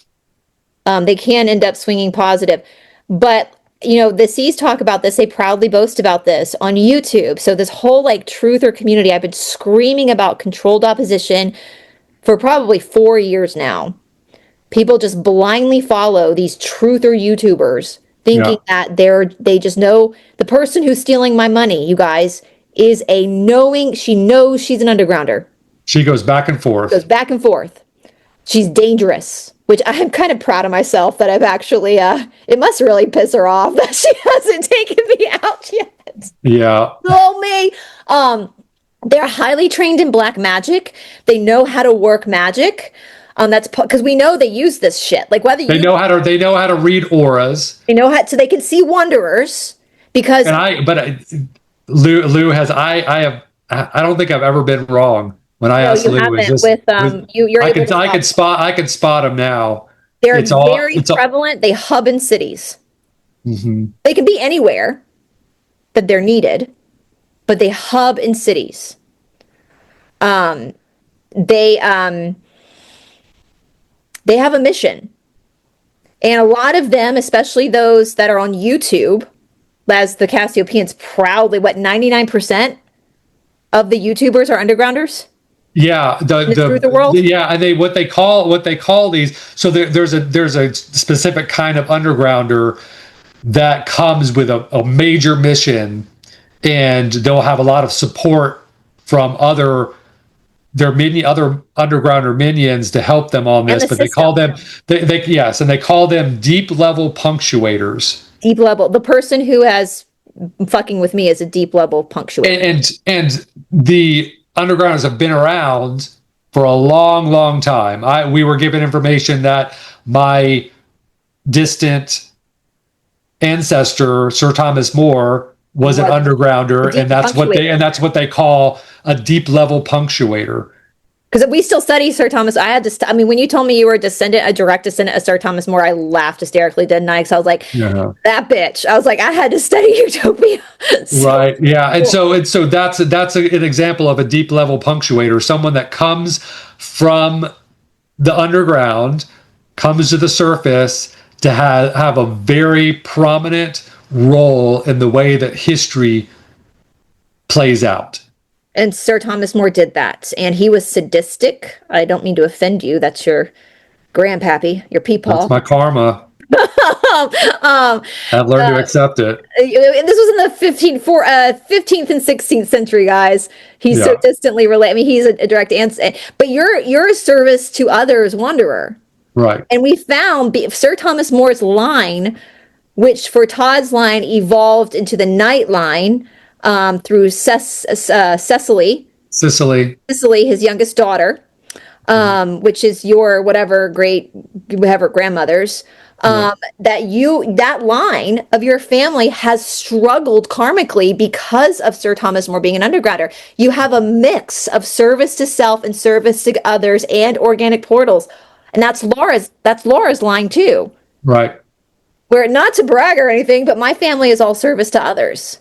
They can end up swinging positive. But, the C's talk about this. They proudly boast about this on YouTube. So this whole truther community, I've been screaming about controlled opposition for probably 4 years now. People just blindly follow these truther YouTubers thinking that they just know the person who's stealing my money, you guys, is she knows she's an undergrounder. She goes back and forth. She's dangerous, which I'm kind of proud of myself that I've actually, it must really piss her off that she hasn't taken me out yet. Yeah. Oh, me. They're highly trained in black magic. They know how to work magic. That's because we know they use this shit. Like whether they know how to read auras. They know how so they can see wanderers Lou has I don't think I've ever been wrong When I No, asked you Lou, is haven't this, with you're able to I could spot them now. they're It's all, very prevalent. They hub in cities. mhm. They can be anywhere that they're needed, but they hub in cities. Um, they um, they have a mission, and a lot of them, especially those that are on YouTube, as the Cassiopaeans proudly, 99% of the YouTubers are undergrounders Yeah, through the world. yeah, and what they call these. So there's a specific kind of undergrounder that comes with a major mission, and they'll have a lot of support from other undergrounder minions to help them on And this. the But they call system. them yes, and they call them deep level punctuators. Deep level. The person who has fucking with me is a deep level punctuator. And the undergrounders have been around for a long time. We were given information that my distant ancestor, Sir Thomas More, was an undergrounder, and that's what they call a deep level punctuator. Because we still study Sir Thomas. I had to. I mean, when you told me you were a direct descendant of Sir Thomas More, I laughed hysterically, didn't I? Because I was like, that bitch. I was like, I had to study Utopia. Right. Yeah. And so that's an example of a deep level punctuator, someone that comes from the underground, comes to the surface to have a very prominent role in the way that history plays out. And Sir Thomas More did that, and he was sadistic. I don't mean to offend you. That's your grandpappy, your peepaw. That's my karma. I've learned to accept it. This was in the 15th and 16th century, guys. He's so distantly related. I mean, he's a direct answer. But you're a service to others wanderer. Right. And we found Sir Thomas More's line, which for Todd's line evolved into the night line through Cecily, his youngest daughter, which is your whatever grandmother's. That line of your family has struggled karmically because of Sir Thomas More being an undergrounder. You have a mix of service to self and service to others and organic portals. And that's Laura's line too. Right. Where, not to brag or anything, but my family is all service to others.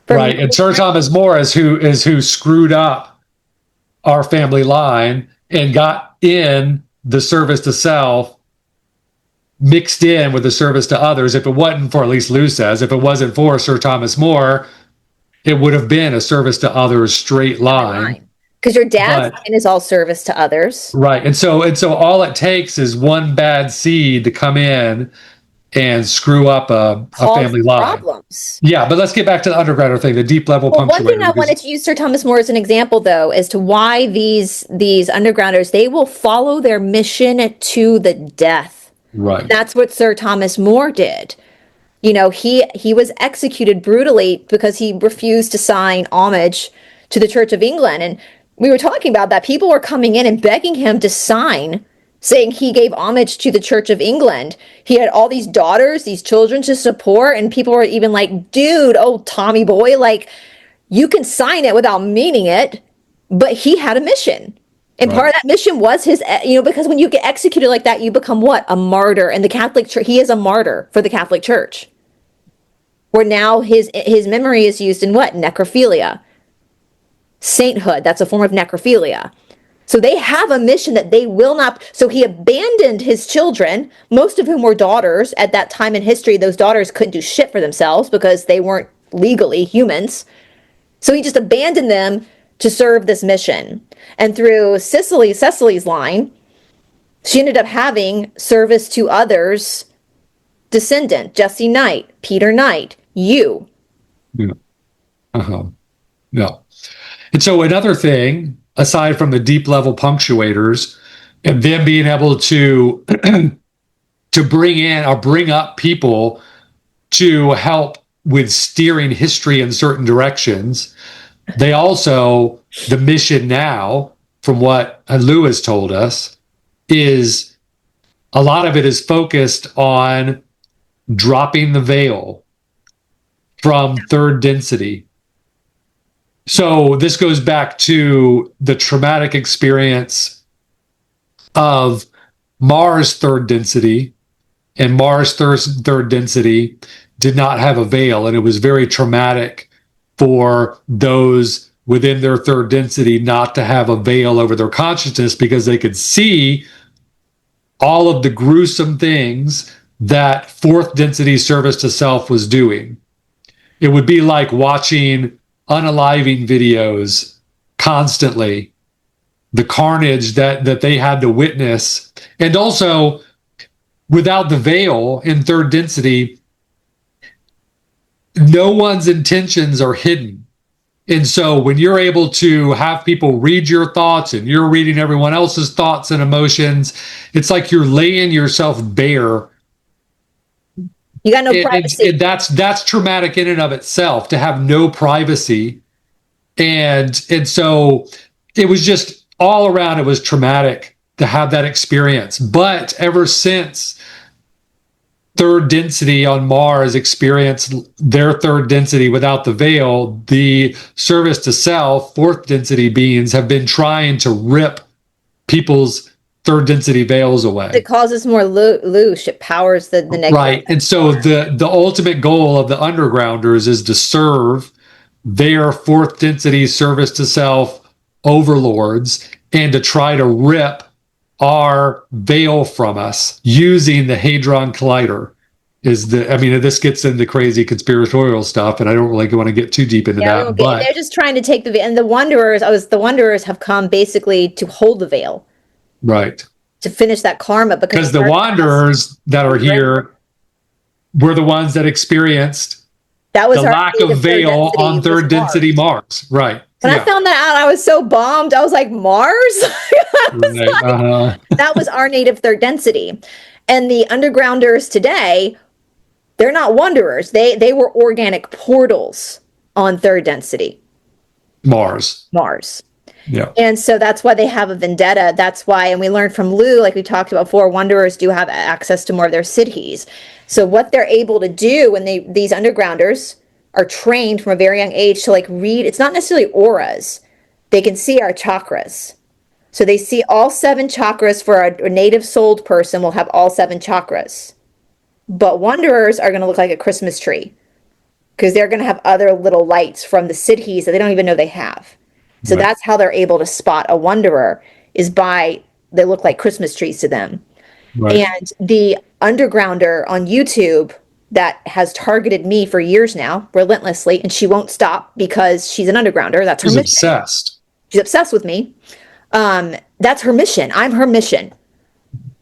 Right. And Sir Thomas More is who screwed up our family line and got in the service to self mixed in with the service to others. If it wasn't for, at least Lou says, if it wasn't for Sir Thomas More, it would have been a service to others straight line. Because your dad's line is all service to others. Right. And so all it takes is one bad seed to come in and screw up a family line. Problems. Yeah, but let's get back to the undergrounder thing, the deep level punctuator. One thing I wanted to use Sir Thomas More as an example, though, as to why these undergrounders, they will follow their mission to the death. Right. That's what Sir Thomas More did. You know, he was executed brutally because he refused to sign homage to the Church of England. And we were talking about that. People were coming in and begging him to sign, saying he gave homage to the Church of England. He had all these daughters, these children to support, and people were even like, dude, oh, Tommy boy, like, you can sign it without meaning it. But he had a mission. And part of that mission was his, because when you get executed like that, you become what? A martyr. And the Catholic Church, he is a martyr for the Catholic Church. Where now his memory is used in what? Necrophilia. Sainthood, that's a form of necrophilia. So they have a mission that they will not. So he abandoned his children, most of whom were daughters. At that time in history, those daughters couldn't do shit for themselves because they weren't legally humans. So he just abandoned them to serve this mission. And through Cecily's line, she ended up having service to others descendant, Jesse Knight, Peter Knight, you. Yeah. Yeah. And so another thing, aside from the deep level punctuators, and them being able to to bring up people to help with steering history in certain directions, they also, the mission now, from what Lou has told us, is a lot of it is focused on dropping the veil from third density So this goes back to the traumatic experience of Mars third density, and Mars third density did not have a veil, and it was very traumatic for those within their third density not to have a veil over their consciousness, because they could see all of the gruesome things that fourth density service to self was doing. It would be like watching unaliving videos constantly, the carnage that they had to witness. And also, without the veil in third density, no one's intentions are hidden. And so when you're able to have people read your thoughts and you're reading everyone else's thoughts and emotions, it's like you're laying yourself bare. You got no privacy. And that's traumatic in and of itself, to have no privacy. And so it was just all around, it was traumatic to have that experience. But ever since third density on Mars experienced their third density without the veil, the service to self, fourth density beings, have been trying to rip people's third density veils away. It causes more loose. It powers the negative. Right. And so the ultimate goal of the undergrounders is to serve their fourth density service to self overlords, and to try to rip our veil from us using the Hadron Collider. This gets into crazy conspiratorial stuff, and I don't really want to get too deep into that. But they're just trying to take the Wanderers have come basically to hold the veil. Right. To finish that karma, because the Wanderers that are here were the ones that experienced the lack of veil on third density Mars. Right. When I found that out, I was so bummed. I was like, Mars? That was our native third density. And the undergrounders today, they're not Wanderers. They were organic portals on third density. Mars. Yeah. And so that's why they have a vendetta. That's why, and we learned from Lou, like we talked about before, Wanderers do have access to more of their cities. So what they're able to do when these undergrounders are trained from a very young age to read, it's not necessarily auras. They can see our chakras. So they see all 7 chakras. For a native souled person will have all 7 chakras. But Wanderers are going to look like a Christmas tree, because they're going to have other little lights from the cities that they don't even know they have. So that's how they're able to spot a Wanderer, is by they look like Christmas trees to them. Right. And the undergrounder on YouTube that has targeted me for years now, relentlessly, and she won't stop because she's an undergrounder. That's her mission. She's obsessed. She's obsessed with me. That's her mission. I'm her mission.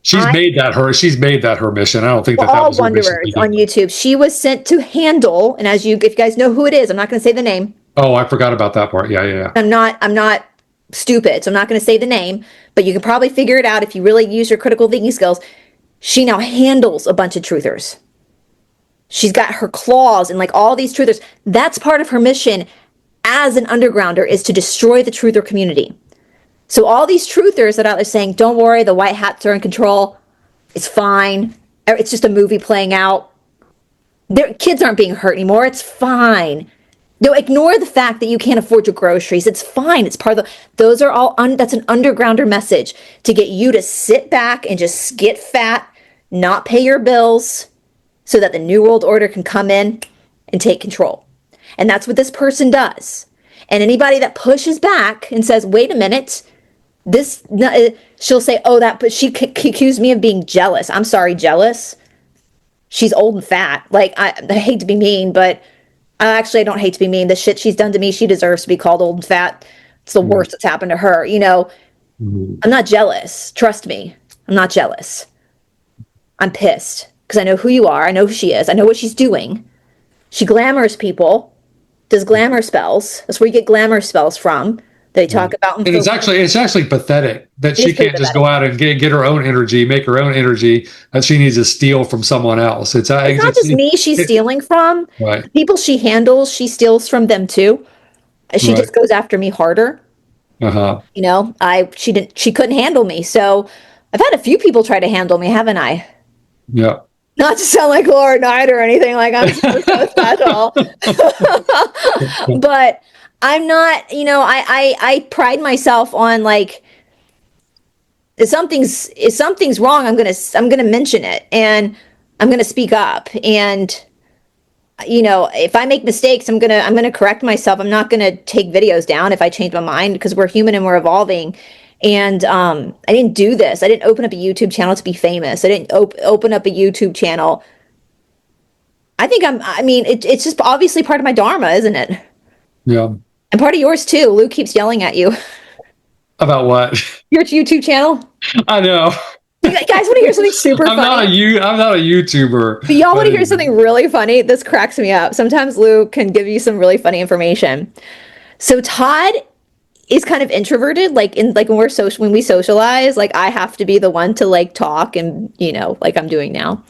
She's made that her mission. I don't think that was her mission. All Wanderers on YouTube. She was sent to handle, and if you guys know who it is, I'm not going to say the name. Oh, I forgot about that part. Yeah. I'm not stupid, so I'm not going to say the name, but you can probably figure it out if you really use your critical thinking skills. She now handles a bunch of truthers. She's got her claws and all these truthers. That's part of her mission as an undergrounder, is to destroy the truther community. So all these truthers that are out there saying, don't worry, the white hats are in control. It's fine. It's just a movie playing out. Their kids aren't being hurt anymore. It's fine. No, ignore the fact that you can't afford your groceries. It's fine. It's part of those are all, that's an undergrounder message to get you to sit back and just get fat, not pay your bills, so that the New World Order can come in and take control. And that's what this person does. And anybody that pushes back and says, wait a minute, she'll say, but she accused me of being jealous. I'm sorry, jealous? She's old and fat. I hate to be mean, but I don't hate to be mean. The shit she's done to me, she deserves to be called old and fat. It's the worst that's happened to her. I'm not jealous. Trust me. I'm not jealous. I'm pissed because I know who you are. I know who she is. I know what she's doing. She glamours people, does glamour spells. That's where you get glamour spells from. They talk about. And it's actually pathetic that she can't just go out and get her own energy, make her own energy, that she needs to steal from someone else. It's not just me she's stealing from. Right. The people she handles, she steals from them too. She just goes after me harder. She couldn't handle me. So I've had a few people try to handle me, haven't I? Yeah. Not to sound like Laura Knight or anything, like I'm so special. But I'm not, I pride myself on like if something's wrong, I'm gonna mention it and I'm gonna speak up. And if I make mistakes, I'm gonna correct myself. I'm not gonna take videos down if I change my mind because we're human and we're evolving. And I didn't do this. I didn't open up a YouTube channel to be famous. I didn't open up a YouTube channel. I mean, it's just obviously part of my dharma, isn't it? Yeah. And part of yours too. Lou keeps yelling at you. About what? Your YouTube channel. I know. You guys want to hear something super funny? I'm not a YouTuber. But y'all want to hear something really funny? This cracks me up. Sometimes Lou can give you some really funny information. So Todd is kind of introverted. Like when we socialize, like I have to be the one to like talk and like I'm doing now.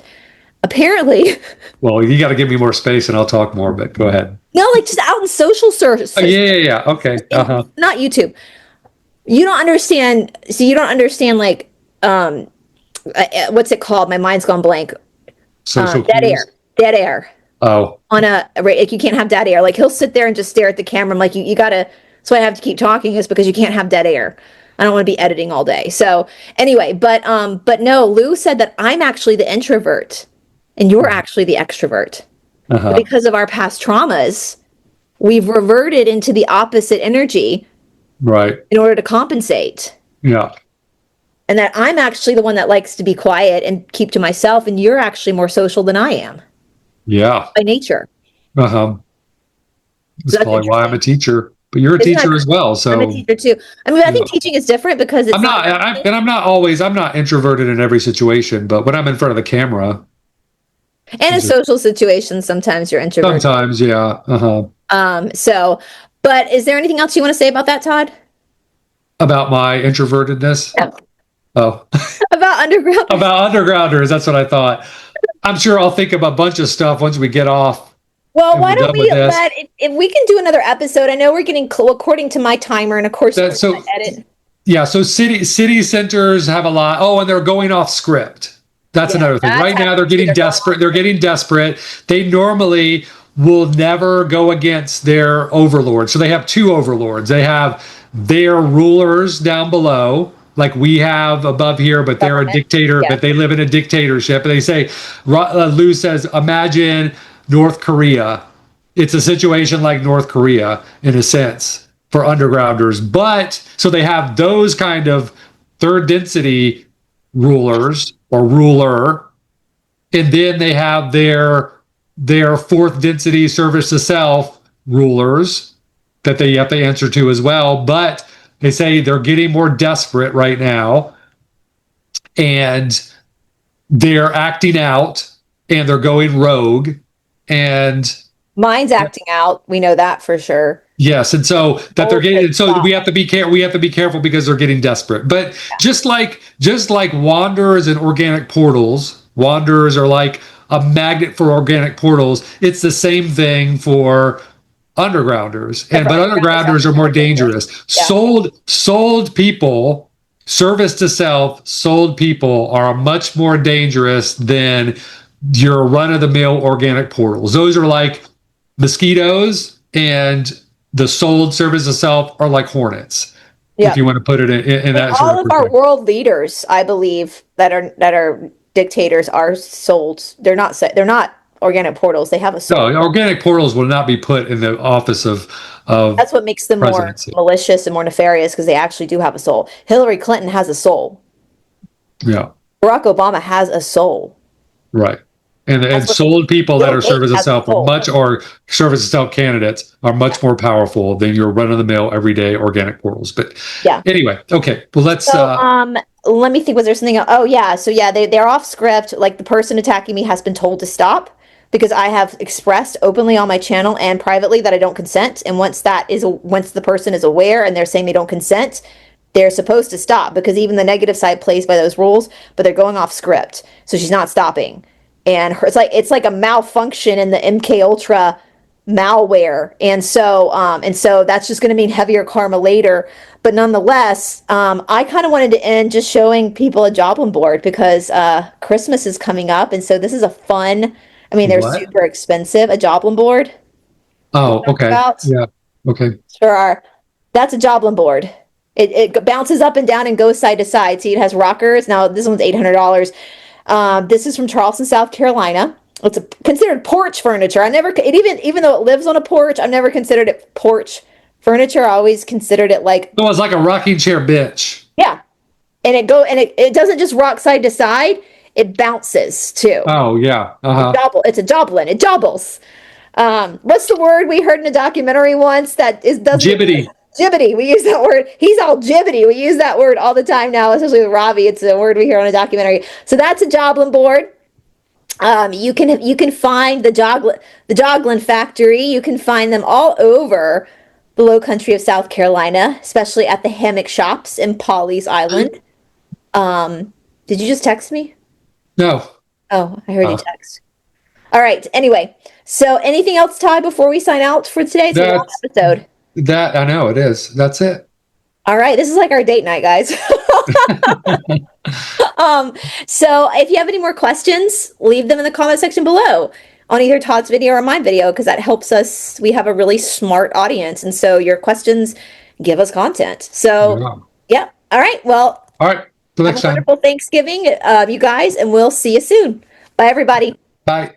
Apparently. Well, you got to give me more space and I'll talk more, but go ahead. No, like just out in social service. Oh, yeah. Okay. Not YouTube. You don't understand. So you don't understand like what's it called? My mind's gone blank. Social Dead cues. air. Dead air. Oh. On like you can't have dead air. Like he'll sit there and just stare at the camera. I'm like, you gotta. That's why I have to keep talking is because you can't have dead air. I don't want to be editing all day. So anyway, but no, Lou said that I'm actually the introvert and you're actually the extrovert. But because of our past traumas, we've reverted into the opposite energy. Right. In order to compensate. Yeah. And that I'm actually the one that likes to be quiet and keep to myself, and you're actually more social than I am. Yeah. By nature. That's probably why I'm a teacher. But you're a teacher as well, so I'm a teacher too. I mean, I think teaching is different because it's I'm not introverted in every situation, but when I'm in front of the camera. And in social situations, sometimes you're introverted. Sometimes, yeah. But is there anything else you want to say about that, Todd? About my introvertedness? Yeah. Oh. About undergrounders. About undergrounders, that's what I thought. I'm sure I'll think of a bunch of stuff once we get off. Well, why don't we if we can do another episode? I know we're getting according to my timer, and of course edit. Yeah, so city centers have a lot. Oh, and they're going off script. That's another thing. Right now, they're getting desperate. They're getting desperate. They normally will never go against their overlords. So they have two overlords. They have their rulers down below, like we have above here, but they're a dictator, but they live in a dictatorship. And they say, Lou says, imagine North Korea. It's a situation like North Korea in a sense for undergrounders. But so they have those kind of third density rulers or ruler, and then they have their fourth density service to self rulers that they have to answer to as well. But they say they're getting more desperate right now and they're acting out and they're going rogue, and mine's acting out. We know that for sure. Yes, and so that they're getting, so we have to be careful because they're getting desperate. But just like wanderers and organic portals, wanderers are like a magnet for organic portals. It's the same thing for undergrounders, but undergrounders are more dangerous. Yeah. Sold people, service to self, sold people are much more dangerous than your run-of-the-mill organic portals. Those are like mosquitoes, and the sold service to self are like hornets. If you want to put it in that sort of all of our world leaders, I believe, that are dictators are sold. They're not organic portals. They have a soul. No, organic portals will not be put in the office of that's what makes them presidency. More malicious and more nefarious, because they actually do have a soul. Hillary Clinton has a soul. Yeah. Barack Obama has a soul. Right. And sold people that are service to self or service to self candidates are much more powerful than your run of the mill everyday organic portals. But anyway, okay. Well, let's. Let me think. Was there something else? Oh yeah. So yeah, they're off script. Like the person attacking me has been told to stop because I have expressed openly on my channel and privately that I don't consent. And once the person is aware and they're saying they don't consent, they're supposed to stop, because even the negative side plays by those rules. But they're going off script, so she's not stopping. And it's like a malfunction in the MK Ultra malware, and so that's just going to mean heavier karma later. But nonetheless, I kind of wanted to end just showing people a Joplin board, because Christmas is coming up, and so this is a fun. I mean, they're super expensive. A Joplin board. Oh, okay. Yeah. Okay. Sure are. That's a Joblin board. It bounces up and down and goes side to side. See, it has rockers. Now this one's $800. This is from Charleston, South Carolina. It's considered porch furniture. I never, even though it lives on a porch, I've never considered it porch furniture. I always considered it like, So it's like a rocking chair bench. yeah. And it doesn't just rock side to side. It bounces too. Oh yeah. It's a Joblin. It jobbles. What's the word we heard in a documentary once that doesn't Jibbity. Jibbity. We use that word. He's all jibbity. We use that word all the time now, especially with Ravi. It's a word we hear on a documentary. So that's a Joblin board. You can find the Joglin factory. You can find them all over the low country of South Carolina, especially at the hammock shops in Pawleys Island. Did you just text me? No. Oh, I heard you text. All right. Anyway, so anything else, Todd, before we sign out for today? It's a long episode. That I know it is. That's it. All right. This is like our date night, guys. So if you have any more questions, leave them in the comment section below on either Todd's video or my video, because that helps us. We have a really smart audience. And so your questions give us content. So, yeah. All right. Well, all right. Till next time. Wonderful Thanksgiving, you guys, and we'll see you soon. Bye, everybody. Bye.